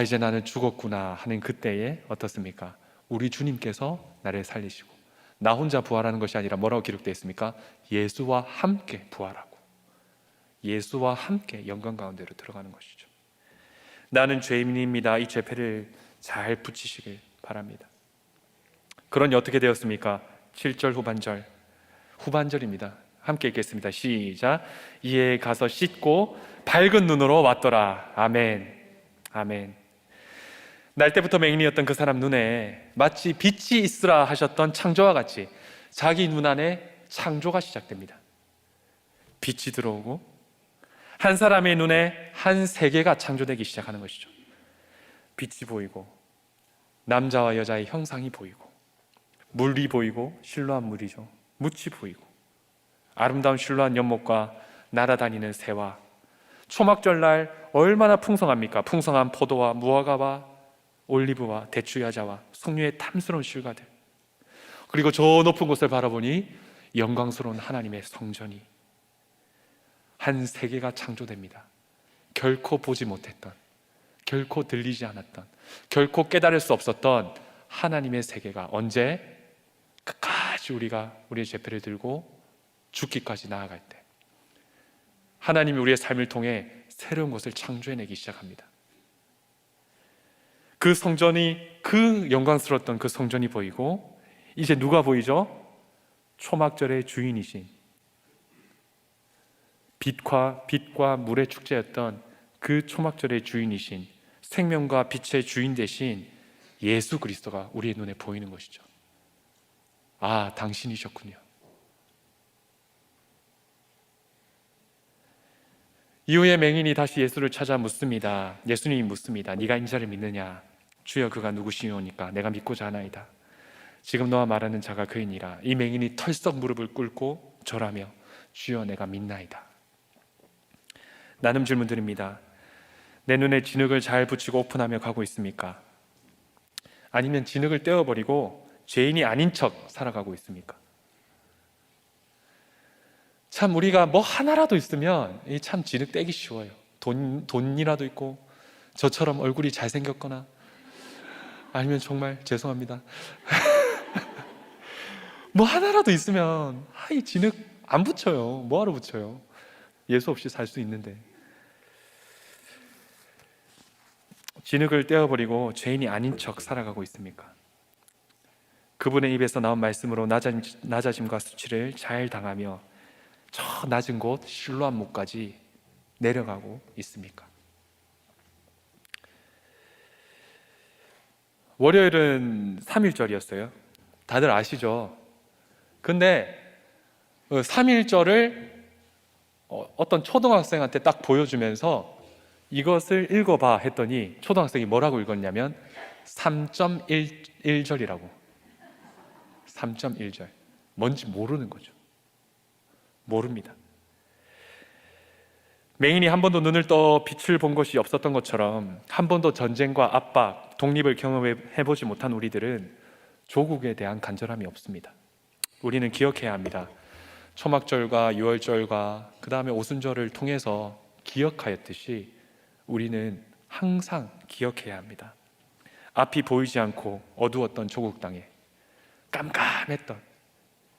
이제 나는 죽었구나 하는 그때에 어떻습니까? 우리 주님께서 나를 살리시고 나 혼자 부활하는 것이 아니라 뭐라고 기록되어 있습니까? 예수와 함께 부활하고 예수와 함께 영광 가운데로 들어가는 것이죠. 나는 죄인입니다. 이 죄패를 잘 붙이시길 바랍니다. 그러니 어떻게 되었습니까? 7절 후반절입니다. 함께 읽겠습니다. 시작. 이에 가서 씻고 밝은 눈으로 왔더라. 아멘. 아멘. 날 때부터 맹인이었던 그 사람 눈에 마치 빛이 있으라 하셨던 창조와 같이 자기 눈 안에 창조가 시작됩니다. 빛이 들어오고 한 사람의 눈에 한 세계가 창조되기 시작하는 것이죠. 빛이 보이고 남자와 여자의 형상이 보이고 물이 보이고 실로한 물이죠. 묻이 보이고 아름다운 실로한 연못과 날아다니는 새와 초막절날 얼마나 풍성합니까? 풍성한 포도와 무화과와 올리브와 대추야자와 석류의 탐스러운 실과들, 그리고 저 높은 곳을 바라보니 영광스러운 하나님의 성전이 한 세계가 창조됩니다. 결코 보지 못했던, 결코 들리지 않았던, 결코 깨달을 수 없었던 하나님의 세계가 언제? 끝까지 우리가 우리의 죄패를 들고 죽기까지 나아갈 때 하나님이 우리의 삶을 통해 새로운 것을 창조해내기 시작합니다. 그 성전이, 그 영광스러웠던 그 성전이 보이고 이제 누가 보이죠? 초막절의 주인이신 빛과 물의 축제였던 그 초막절의 주인이신 생명과 빛의 주인 되신 예수 그리스도가 우리의 눈에 보이는 것이죠. 당신이셨군요. 이후에 맹인이 다시 예수를 찾아 묻습니다. 예수님이 묻습니다. 네가 인자를 믿느냐? 주여 그가 누구시오니까 내가 믿고자 하나이다. 지금 너와 말하는 자가 그이니라. 이 맹인이 털썩 무릎을 꿇고 절하며 주여 내가 믿나이다. 나눔 질문 드립니다. 내 눈에 진흙을 잘 붙이고 오픈하며 가고 있습니까? 아니면 진흙을 떼어버리고 죄인이 아닌 척 살아가고 있습니까? 참 우리가 뭐 하나라도 있으면 참 진흙 떼기 쉬워요. 돈이라도 있고 저처럼 얼굴이 잘생겼거나 아니면 정말 죄송합니다. 뭐 하나라도 있으면 이 진흙 안 붙여요. 뭐하러 붙여요? 예수 없이 살 수 있는데. 진흙을 떼어버리고 죄인이 아닌 척 살아가고 있습니까? 그분의 입에서 나온 말씀으로 낮아짐과 수치를 잘 당하며 저 낮은 곳 실로암 못까지 내려가고 있습니까? 월요일은 3.1절이었어요. 다들 아시죠? 근데 3.1절을 어떤 초등학생한테 딱 보여주면서 이것을 읽어봐 했더니 초등학생이 뭐라고 읽었냐면 3.1절이라고. 3.1절. 뭔지 모르는 거죠. 모릅니다. 맹인이 한 번도 눈을 떠 빛을 본 것이 없었던 것처럼 한 번도 전쟁과 압박, 독립을 경험해보지 못한 우리들은 조국에 대한 간절함이 없습니다. 우리는 기억해야 합니다. 초막절과 유월절과 그 다음에 오순절을 통해서 기억하였듯이 우리는 항상 기억해야 합니다. 앞이 보이지 않고 어두웠던 조국 땅에, 깜깜했던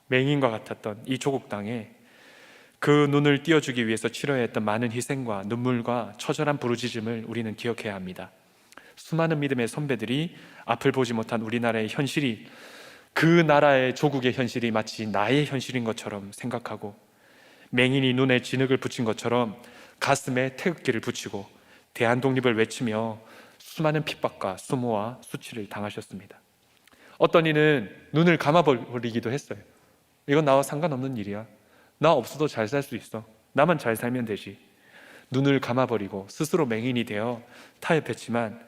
맹인과 같았던 이 조국 땅에 그 눈을 띄워주기 위해서 치러야 했던 많은 희생과 눈물과 처절한 부르짖음을 우리는 기억해야 합니다. 수많은 믿음의 선배들이 앞을 보지 못한 우리나라의 현실이, 그 나라의 조국의 현실이 마치 나의 현실인 것처럼 생각하고 맹인이 눈에 진흙을 붙인 것처럼 가슴에 태극기를 붙이고 대한독립을 외치며 수많은 핍박과 수모와 수치를 당하셨습니다. 어떤 이는 눈을 감아버리기도 했어요. 이건 나와 상관없는 일이야. 나 없어도 잘 살 수 있어. 나만 잘 살면 되지. 눈을 감아버리고 스스로 맹인이 되어 타협했지만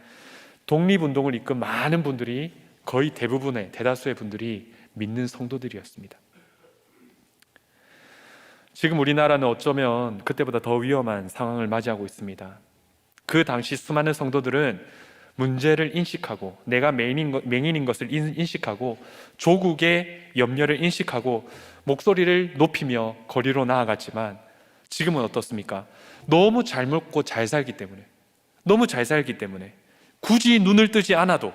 독립운동을 이끈 많은 분들이, 거의 대부분의 대다수의 분들이 믿는 성도들이었습니다. 지금 우리나라는 어쩌면 그때보다 더 위험한 상황을 맞이하고 있습니다. 그 당시 수많은 성도들은 문제를 인식하고 내가 맹인인 것을 인식하고 조국의 염려를 인식하고 목소리를 높이며 거리로 나아갔지만 지금은 어떻습니까? 너무 잘 먹고 잘 살기 때문에, 너무 잘 살기 때문에 굳이 눈을 뜨지 않아도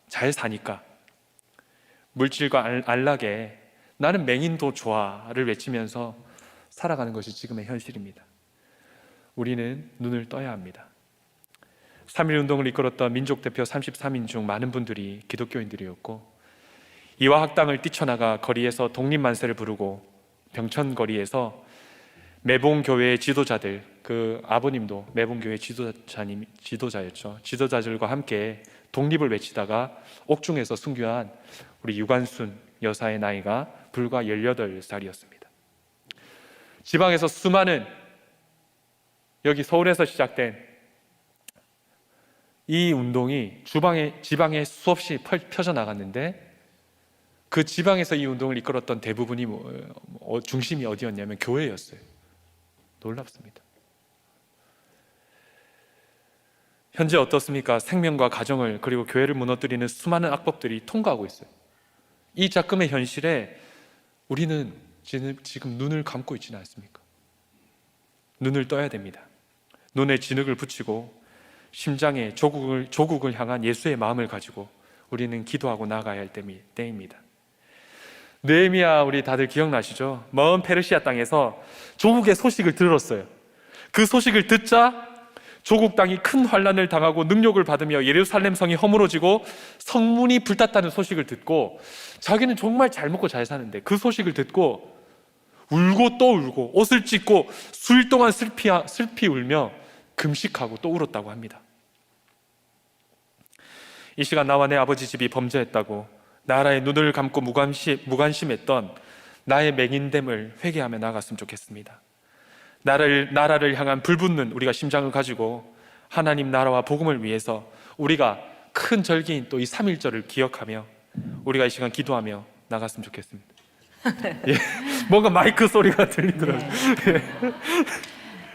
잘 사니까 물질과 안락에 나는 맹인도 좋아를 외치면서 살아가는 것이 지금의 현실입니다. 우리는 눈을 떠야 합니다. 3.1 운동을 이끌었던 민족 대표 33인 중 많은 분들이 기독교인들이었고, 이화 학당을 뛰쳐나가 거리에서 독립만세를 부르고 병천 거리에서 매봉교회의 지도자들, 그 아버님도 매봉교회 지도자였죠. 지도자들과 함께 독립을 외치다가 옥중에서 순교한 우리 유관순 여사의 나이가 불과 18살이었습니다. 지방에서 수많은, 여기 서울에서 시작된 이 운동이 지방에 수없이 펴져나갔는데, 그 지방에서 이 운동을 이끌었던 대부분이 중심이 어디였냐면 교회였어요. 놀랍습니다. 현재 어떻습니까? 생명과 가정을 그리고 교회를 무너뜨리는 수많은 악법들이 통과하고 있어요. 이 작금의 현실에 우리는 지금 눈을 감고 있지는 않습니까? 눈을 떠야 됩니다. 눈에 진흙을 붙이고 심장에 조국을 향한 예수의 마음을 가지고 우리는 기도하고 나아가야 할 때입니다. 느헤미야, 우리 다들 기억나시죠? 먼 페르시아 땅에서 조국의 소식을 들었어요. 그 소식을 듣자 조국 땅이 큰 환난을 당하고 능욕을 받으며 예루살렘 성이 허물어지고 성문이 불탔다는 소식을 듣고, 자기는 정말 잘 먹고 잘 사는데 그 소식을 듣고 울고 또 울고 옷을 찢고 수일 동안 슬피 울며 금식하고 또 울었다고 합니다. 이 시간 나와 내 아버지 집이 범죄했다고 나라의 눈을 감고 무관심했던 나의 맹인됨을 회개하며 나아갔으면 좋겠습니다. 나라를 향한 불붙는 우리가 심장을 가지고 하나님 나라와 복음을 위해서 우리가 큰 절기인 또 이 3.1절을 기억하며 우리가 이 시간 기도하며 나갔으면 좋겠습니다. 예, 뭔가 마이크 소리가 들리더라고요.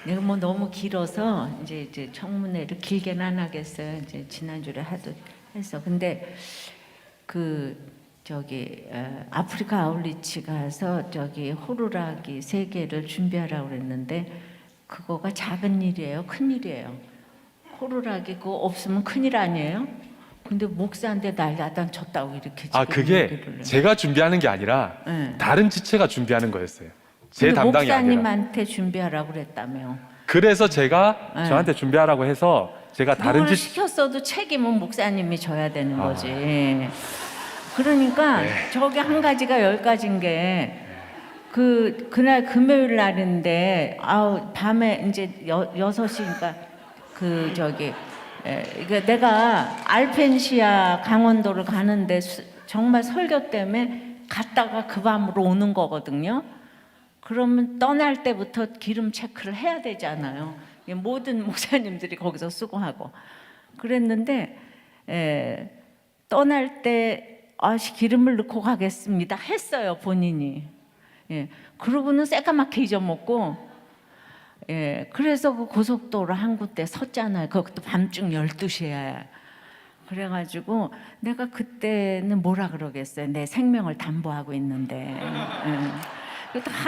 내가 뭐 너무 길어서 이제 청문회를 길게는 안 하겠어요. 이제 지난주에 하도 했어. 근데 아프리카 아울리치 가서 호루라기 3개를 준비하라고 그랬는데 그거가 작은 일이에요, 큰 일이에요. 호루라기 그거 없으면 큰일 아니에요? 근데 목사한테 날라당 쳤다고 이렇게. 그게 제가 준비하는 게 아니라 네. 다른 지체가 준비하는 거였어요. 제 담당이 아니라. 목사님한테 준비하라고 그랬다며. 그래서 제가 저한테 준비하라고 해서 제가 다른 누구를 시켰어도 책임은 목사님이 져야 되는 거지. 그러니까 저게 한 가지가 10가지인 게 그날 금요일 날인데 밤에 이제 6시니까 그러니까 내가 알펜시아 강원도를 가는데 정말 설교 때문에 갔다가 그 밤으로 오는 거거든요. 그러면 떠날 때부터 기름 체크를 해야 되잖아요. 모든 목사님들이 거기서 수고하고 그랬는데 떠날 때 기름을 넣고 가겠습니다 했어요, 본인이. 그러고는 새까맣게 잊어먹고, 그래서 그 고속도로 한 군데 섰잖아요. 그것도 밤중 12시에. 그래가지고 내가 그때는 뭐라 그러겠어요. 내 생명을 담보하고 있는데.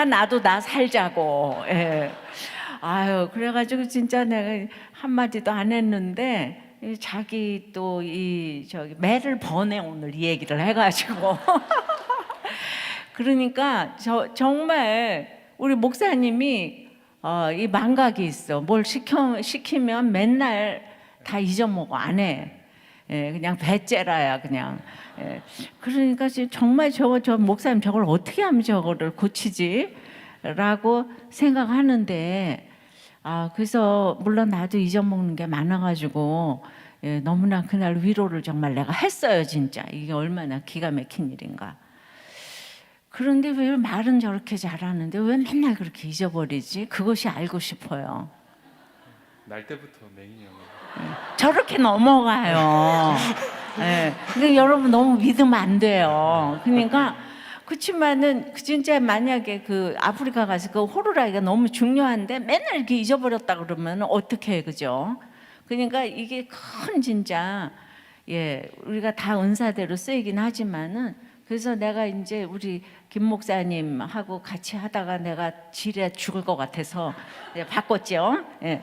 나도 나 살자고. 그래가지고 진짜 내가 한마디도 안 했는데, 자기 또 매를 버네 오늘 이 얘기를 해가지고. 그러니까 정말 우리 목사님이 이 망각이 있어. 뭘 시키면 맨날 다 잊어먹어, 안 해. 그냥 배째라야 그냥. 그러니까 정말 저 목사님 저걸 어떻게 하면 저거를 고치지? 라고 생각하는데, 그래서 물론 나도 잊어먹는 게 많아가지고 너무나 그날 위로를 정말 내가 했어요. 진짜 이게 얼마나 기가 막힌 일인가. 그런데 왜 말은 저렇게 잘하는데 왜 맨날 그렇게 잊어버리지? 그것이 알고 싶어요. 날 때부터 맹인이요. 저렇게 넘어가요. 근데 여러분 너무 믿으면 안 돼요. 그러니까 그렇지만은 진짜 만약에 그 아프리카 가서 그 호루라기가 너무 중요한데 맨날 이렇게 잊어버렸다 그러면 어떻게 해, 그죠? 그러니까 이게 큰 진짜 예, 우리가 다 은사대로 쓰이긴 하지만은 그래서 내가 이제 우리 김 목사님하고 같이 하다가 내가 지레 죽을 것 같아서 바꿨죠. 예,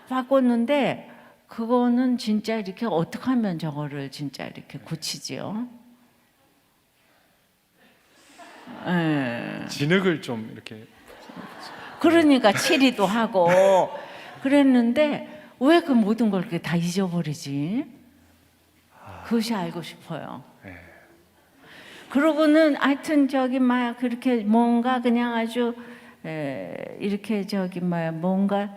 바꿨는데 그거는 진짜 이렇게 어떻게 하면 저거를 진짜 이렇게 고치지요? 예. 진흙을 좀 이렇게 그러니까 치리도 하고 그랬는데 왜 그 모든 걸 이렇게 다 잊어버리지? 그것이 알고 싶어요. 예. 그러고는 하여튼 저기 막 그렇게 뭔가 그냥 아주 이렇게 저기 막 뭔가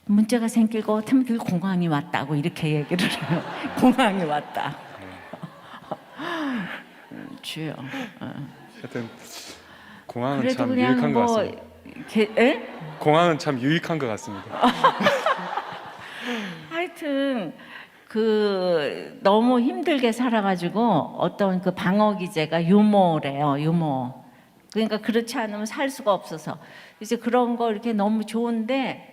문제가 생길 것 같으면 그 공항이 왔다고 이렇게 얘기를 해요. 공항이 왔다. 주요. 하여튼 공항은 그래도 참 그냥 유익한 것 뭐 같습니다. 공항은 참 유익한 것 같습니다. 하여튼 그 너무 힘들게 살아가지고 어떤 그 방어 기제가 유머래요. 유머. 그러니까 그렇지 않으면 살 수가 없어서 이제 그런 거 이렇게 너무 좋은데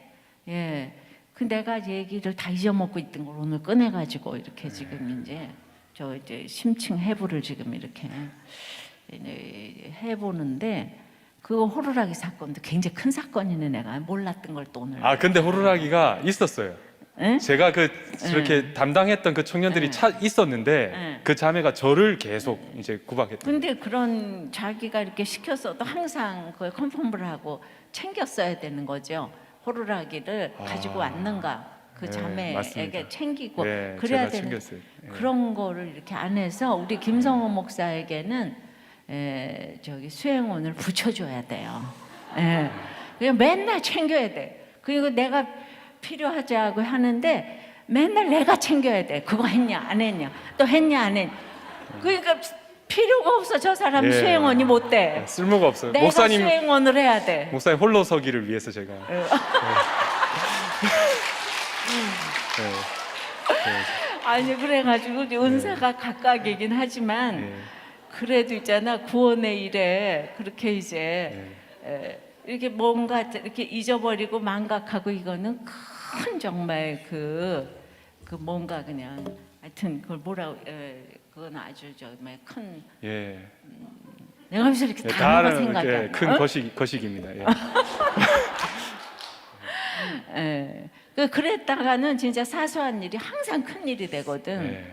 예. 그 내가 얘기를 다 잊어먹고 있던 걸 오늘 꺼내가지고 이렇게 지금 이제 심층 해부를 지금 이렇게 해보는데 그거 호루라기 사건도 굉장히 큰 사건이네. 내가 몰랐던 걸 또 오늘. 아 근데 호루라기가 있었어요. 에? 제가 그렇게 담당했던 그 청년들이 있었는데 네. 그 자매가 저를 계속 이제 구박했던. 근데 그런 자기가 이렇게 시켰어도 항상 그걸 컨펌을 하고 챙겼어야 되는 거죠. 호루라기를 가지고 왔는가 그 네, 자매에게 맞습니다. 챙기고 네, 그래야 제가 되는 챙겼어요. 예. 그런 거를 이렇게 안 해서 우리 김성호 목사에게는 저기 수행원을 붙여줘야 돼요. 예. 그냥 맨날 챙겨야 돼. 그리고 내가 필요하지 않고 하는데 맨날 내가 챙겨야 돼. 그거 했냐 안 했냐 또 했냐 안 했냐. 그러니까 필요가 없어. 저 사람 예. 수행원이 못 돼. 쓸모가 없어요. 내가 수행원을 해야 돼. 목사님 홀로 서기를 위해서 제가. 네. 아니 그래가지고 은사가 각각이긴 하지만 네. 그래도 있잖아 구원의 일에 그렇게 이제 이렇게 뭔가 이렇게 잊어버리고 망각하고 이거는 큰 정말 그 뭔가 그냥 하여튼 그걸 뭐라고 그건 아주 정말 큰 예. 내가 여기서 이렇게 예, 단어가 다른 생각이 안 나. 큰 거식입니다. 예. 그랬다가는 진짜 사소한 일이 항상 큰 일이 되거든. 예.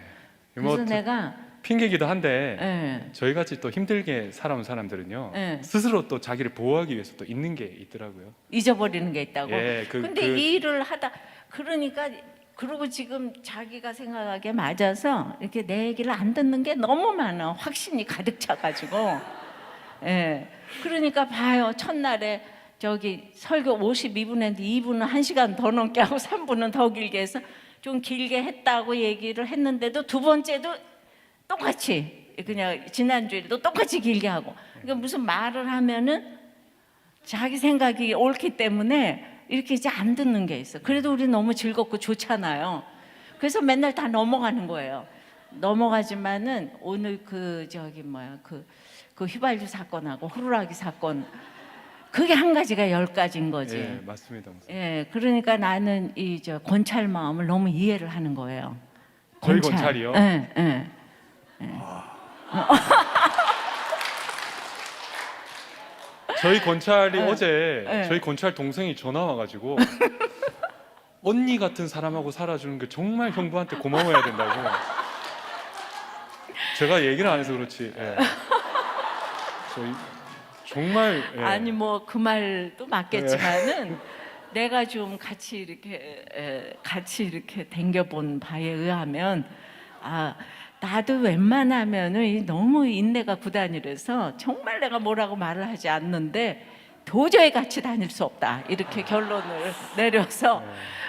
그래서 뭐 내가 핑계기도 한데 예. 저희 같이 또 힘들게 살아온 사람들은요 예. 스스로 또 자기를 보호하기 위해서 또 있는 게 있더라고요. 잊어버리는 게 있다고. 예, 근데 이 일을 하다 그러니까 그리고 지금 자기가 생각하기에 맞아서 이렇게 내 얘기를 안 듣는 게 너무 많아. 확신이 가득 차가지고. 예. 그러니까 봐요. 첫날에 저기 설교 52분 했는데 2분은 1시간 더 넘게 하고 3분은 더 길게 해서 좀 길게 했다고 얘기를 했는데도 두 번째도 똑같이 그냥 지난주에도 똑같이 길게 하고 그러니까 무슨 말을 하면은 자기 생각이 옳기 때문에 이렇게 이제 안 듣는 게 있어. 그래도 우리 너무 즐겁고 좋잖아요. 그래서 맨날 다 넘어가는 거예요. 넘어가지만은 오늘 그 저기 뭐야 그 휘발유 사건하고 호루라기 사건 그게 한 가지가 10가지인 거지. 예, 맞습니다. 목사님. 예, 그러니까 나는 이 저 권찰 마음을 너무 이해를 하는 거예요. 저희 권찰이요? 예, 예. 저희 권찰이 네. 어제 네. 저희 권찰 동생이 전화 와가지고 언니 같은 사람하고 살아주는 게 정말 형부한테 고마워해야 된다고. 제가 얘기를 안 해서 그렇지. 예. 저희 정말 예. 아니 뭐 그 말도 맞겠지만은 내가 좀 같이 이렇게 댕겨본 바에 의하면 나도 웬만하면은 너무 인내가 구단이라서 정말 내가 뭐라고 말을 하지 않는데 도저히 같이 다닐 수 없다 이렇게 결론을 내려서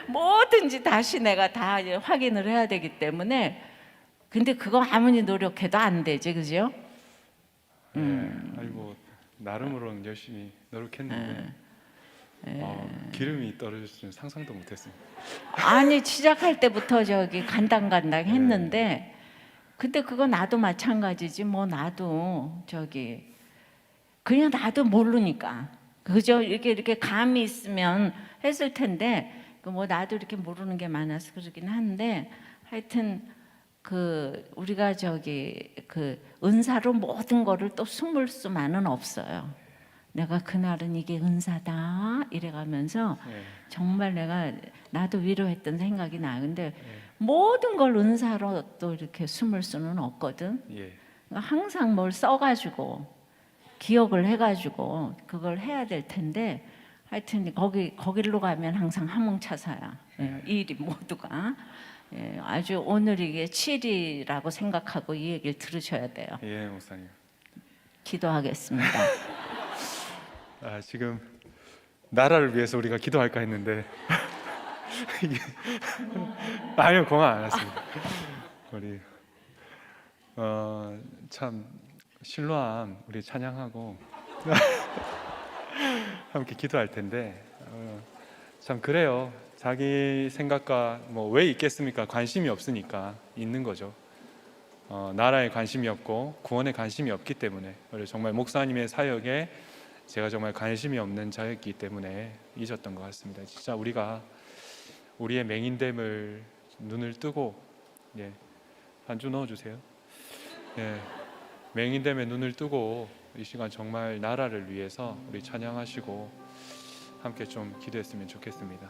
뭐든지 다시 내가 다 이제 확인을 해야 되기 때문에 근데 그거 아무리 노력해도 안 되지 그죠? 아니 뭐 나름으로는 열심히 노력했는데 기름이 떨어질 줄은 상상도 못했습니다. 아니 시작할 때부터 저기 간당간당 했는데 근데 그거 나도 마찬가지지 뭐 나도 저기 그냥 나도 모르니까 그죠 이렇게 감이 있으면 했을 텐데 그 뭐 나도 이렇게 모르는 게 많아서 그러긴 한데 하여튼 우리가 은사로 모든 거를 또 숨을 수만은 없어요. 내가 그날은 이게 은사다 이래가면서 예. 정말 나도 위로했던 생각이 나. 근데 예. 모든 걸 은사로 또 이렇게 숨을 수는 없거든. 예. 그러니까 항상 뭘 써가지고 기억을 해가지고 그걸 해야 될 텐데, 하여튼 거기로 가면 항상 함흥차사야. 예, 이 일이 모두가. 예, 아주 오늘 이게 7일이라고 생각하고 이 얘기를 들으셔야 돼요. 예, 목사님. 기도하겠습니다. 지금 나라를 위해서 우리가 기도할까 했는데 이게 아니요, 공안 안 했습니다. 우리 참 실로암 우리 찬양하고 함께 기도할 텐데 참 그래요. 자기 생각과 뭐 왜 있겠습니까? 관심이 없으니까 있는 거죠. 나라에 관심이 없고 구원에 관심이 없기 때문에, 정말 목사님의 사역에 제가 정말 관심이 없는 자였기 때문에 잊었던 것 같습니다. 진짜 우리가 우리의 맹인됨을 눈을 뜨고, 예, 한 주 넣어주세요. 예, 맹인됨에 눈을 뜨고 이 시간 정말 나라를 위해서 우리 찬양하시고 함께 좀 기도했으면 좋겠습니다.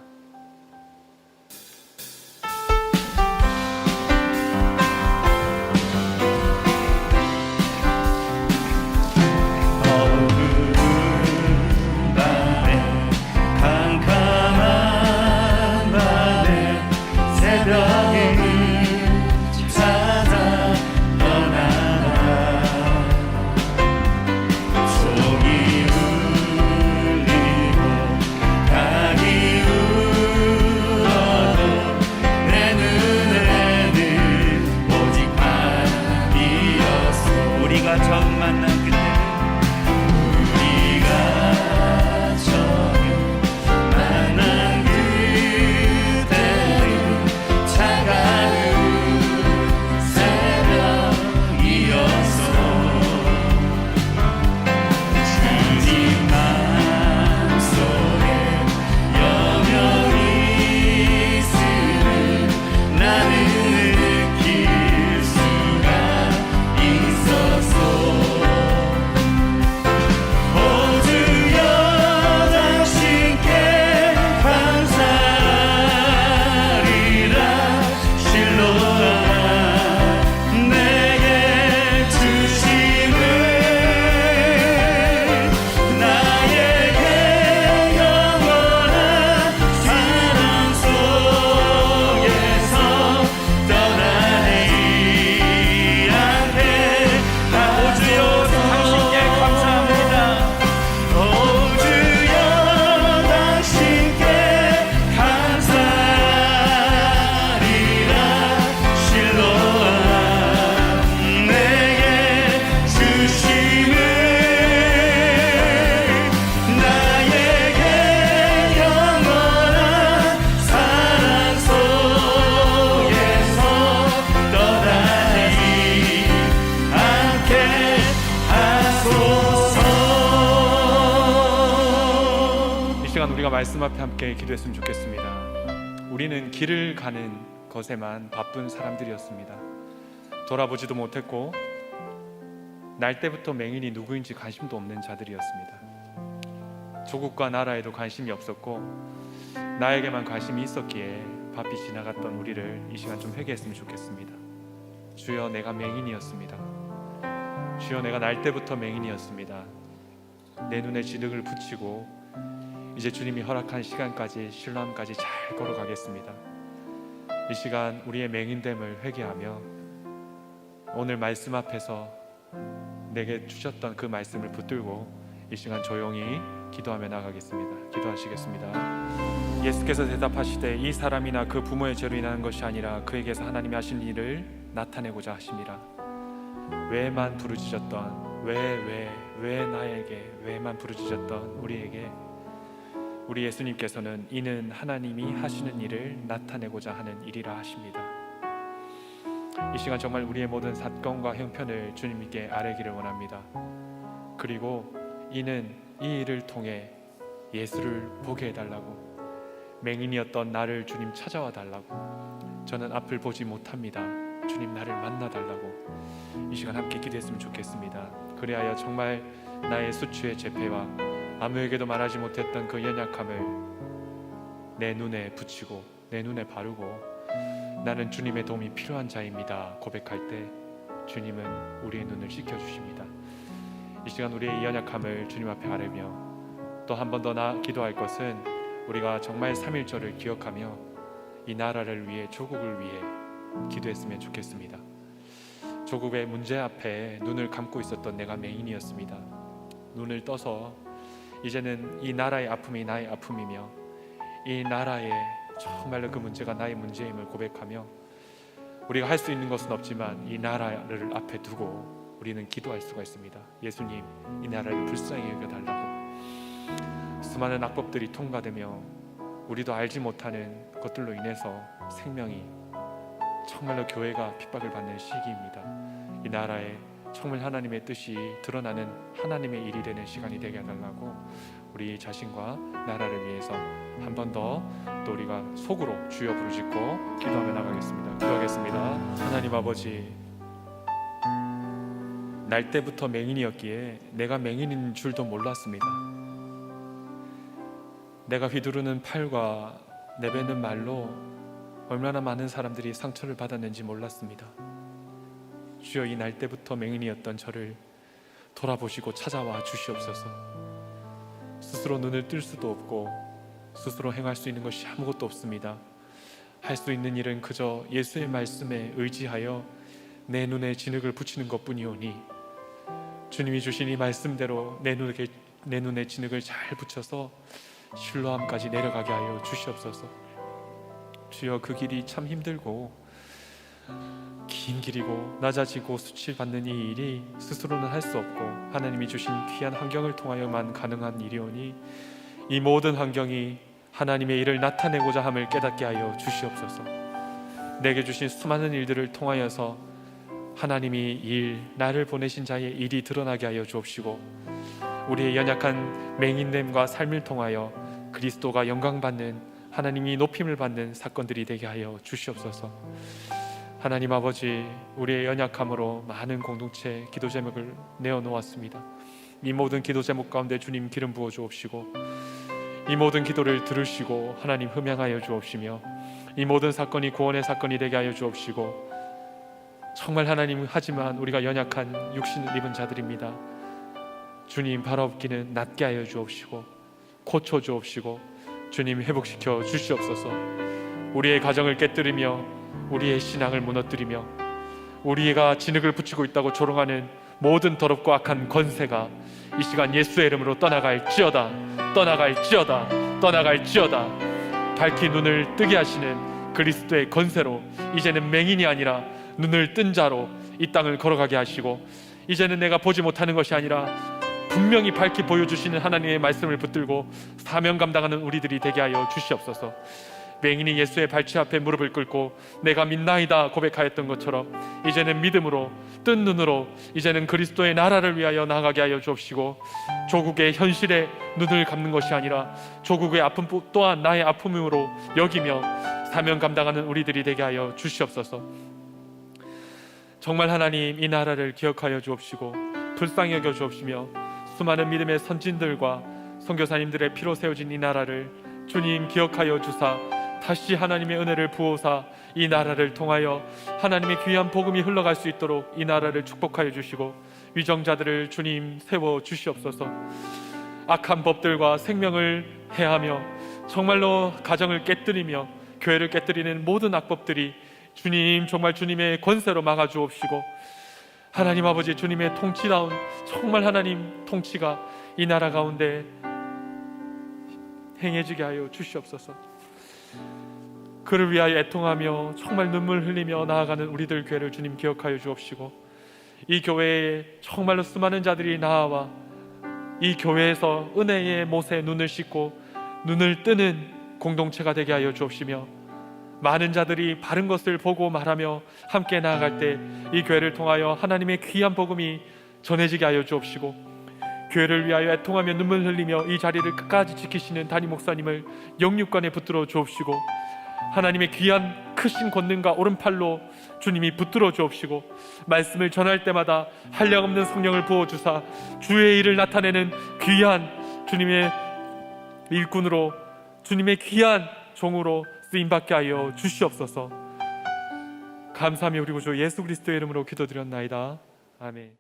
우리가 말씀 앞에 함께 기도했으면 좋겠습니다. 우리는 길을 가는 것에만 바쁜 사람들이었습니다. 돌아보지도 못했고 날 때부터 맹인이 누구인지 관심도 없는 자들이었습니다. 조국과 나라에도 관심이 없었고 나에게만 관심이 있었기에 바삐 지나갔던 우리를 이 시간 좀 회개했으면 좋겠습니다. 주여, 내가 맹인이었습니다. 주여, 내가 날 때부터 맹인이었습니다. 내 눈에 진흙을 붙이고 이제 주님이 허락한 시간까지, 실로암까지 잘 걸어가겠습니다. 이 시간 우리의 맹인됨을 회개하며 오늘 말씀 앞에서 내게 주셨던 그 말씀을 붙들고 이 시간 조용히 기도하며 나가겠습니다. 기도하시겠습니다. 예수께서 대답하시되 이 사람이나 그 부모의 죄로 인하는 것이 아니라 그에게서 하나님이 하신 일을 나타내고자 하심이라. 왜만 부르짖었던 왜 나에게 왜만 부르짖었던 우리에게 우리 예수님께서는 이는 하나님이 하시는 일을 나타내고자 하는 일이라 하십니다. 이 시간 정말 우리의 모든 사건과 형편을 주님께 아뢰기를 원합니다. 그리고 이는 이 일을 통해 예수를 보게 해달라고, 맹인이었던 나를 주님 찾아와 달라고. 저는 앞을 보지 못합니다. 주님 나를 만나달라고 이 시간 함께 기도했으면 좋겠습니다. 그리하여 정말 나의 수치의 죄패와 아무에게도 말하지 못했던 그 연약함을 내 눈에 붙이고 내 눈에 바르고 나는 주님의 도움이 필요한 자입니다 고백할 때 주님은 우리의 눈을 씻겨주십니다. 이 시간 우리의 연약함을 주님 앞에 아뢰며 또 한 번 더 기도할 것은 우리가 정말 3.1절을 기억하며 이 나라를 위해 조국을 위해 기도했으면 좋겠습니다. 조국의 문제 앞에 눈을 감고 있었던 내가 맹인이었습니다. 눈을 떠서 이제는 이 나라의 아픔이 나의 아픔이며 이 나라의 정말로 그 문제가 나의 문제임을 고백하며 우리가 할 수 있는 것은 없지만 이 나라를 앞에 두고 우리는 기도할 수가 있습니다. 예수님, 이 나라를 불쌍히 여겨달라고. 수많은 악법들이 통과되며 우리도 알지 못하는 것들로 인해서 생명이 정말로 교회가 핍박을 받는 시기입니다. 이 나라에 정말 하나님의 뜻이 드러나는 하나님의 일이 되는 시간이 되게 해달라고 우리 자신과 나라를 위해서 한 번 더 또 우리가 속으로 주여 부르짖고 기도하며 나가겠습니다. 기도하겠습니다. 하나님 아버지, 날 때부터 맹인이었기에 내가 맹인인 줄도 몰랐습니다. 내가 휘두르는 팔과 내뱉는 말로 얼마나 많은 사람들이 상처를 받았는지 몰랐습니다. 주여, 이 날 때부터 맹인이었던 저를 돌아보시고 찾아와 주시옵소서. 스스로 눈을 뜰 수도 없고 스스로 행할 수 있는 것이 아무것도 없습니다. 할 수 있는 일은 그저 예수의 말씀에 의지하여 내 눈에 진흙을 붙이는 것뿐이오니 주님이 주신 이 말씀대로 내 눈에 진흙을 잘 붙여서 실로암까지 내려가게 하여 주시옵소서. 주여, 그 길이 참 힘들고 긴 길이고 낮아지고 수치받는 이 일이 스스로는 할 수 없고 하나님이 주신 귀한 환경을 통하여만 가능한 일이오니 이 모든 환경이 하나님의 일을 나타내고자 함을 깨닫게 하여 주시옵소서. 내게 주신 수많은 일들을 통하여서 하나님이 나를 보내신 자의 일이 드러나게 하여 주옵시고 우리의 연약한 맹인됨과 삶을 통하여 그리스도가 영광받는, 하나님이 높임을 받는 사건들이 되게 하여 주시옵소서. 하나님 아버지, 우리의 연약함으로 많은 공동체 기도 제목을 내어놓았습니다. 이 모든 기도 제목 가운데 주님 기름 부어 주옵시고 이 모든 기도를 들으시고 하나님 흠양하여 주옵시며 이 모든 사건이 구원의 사건이 되게 하여 주옵시고 정말 하나님, 하지만 우리가 연약한 육신을 입은 자들입니다. 주님, 발아엎기는 낫게 하여 주옵시고 고쳐 주옵시고 주님 회복시켜 주시옵소서. 우리의 가정을 깨뜨리며 우리의 신앙을 무너뜨리며 우리가 진흙을 붙이고 있다고 조롱하는 모든 더럽고 악한 권세가 이 시간 예수의 이름으로 떠나갈지어다, 떠나갈지어다, 떠나갈지어다. 밝히 눈을 뜨게 하시는 그리스도의 권세로 이제는 맹인이 아니라 눈을 뜬 자로 이 땅을 걸어가게 하시고 이제는 내가 보지 못하는 것이 아니라 분명히 밝히 보여주시는 하나님의 말씀을 붙들고 사명 감당하는 우리들이 되게 하여 주시옵소서. 맹인이 예수의 발치 앞에 무릎을 꿇고 내가 믿나이다 고백하였던 것처럼 이제는 믿음으로 뜬 눈으로 이제는 그리스도의 나라를 위하여 나아가게 하여 주옵시고 조국의 현실에 눈을 감는 것이 아니라 조국의 아픔 또한 나의 아픔으로 여기며 사명 감당하는 우리들이 되게 하여 주시옵소서. 정말 하나님, 이 나라를 기억하여 주옵시고 불쌍히 여겨 주옵시며 수많은 믿음의 선진들과 선교사님들의 피로 세워진 이 나라를 주님 기억하여 주사 다시 하나님의 은혜를 부어사 이 나라를 통하여 하나님의 귀한 복음이 흘러갈 수 있도록 이 나라를 축복하여 주시고 위정자들을 주님 세워 주시옵소서. 악한 법들과 생명을 해하며 정말로 가정을 깨뜨리며 교회를 깨뜨리는 모든 악법들이 주님, 정말 주님의 권세로 막아주옵시고 하나님 아버지, 주님의 통치다운 정말 하나님 통치가 이 나라 가운데 행해지게 하여 주시옵소서. 그를 위하여 애통하며 정말 눈물 흘리며 나아가는 우리들 교회를 주님 기억하여 주옵시고 이 교회에 정말로 수많은 자들이 나와 이 교회에서 은혜의 못에 눈을 씻고 눈을 뜨는 공동체가 되게 하여 주옵시며 많은 자들이 바른 것을 보고 말하며 함께 나아갈 때 이 교회를 통하여 하나님의 귀한 복음이 전해지게 하여 주옵시고 교회를 위하여 애통하며 눈물 흘리며 이 자리를 끝까지 지키시는 담임 목사님을 영육간에 붙들어 주옵시고 하나님의 귀한 크신 권능과 오른팔로 주님이 붙들어 주옵시고 말씀을 전할 때마다 한량없는 성령을 부어주사 주의 일을 나타내는 귀한 주님의 일꾼으로, 주님의 귀한 종으로 쓰임받게 하여 주시옵소서. 감사하며 우리 구주 예수 그리스도의 이름으로 기도드렸나이다. 아멘.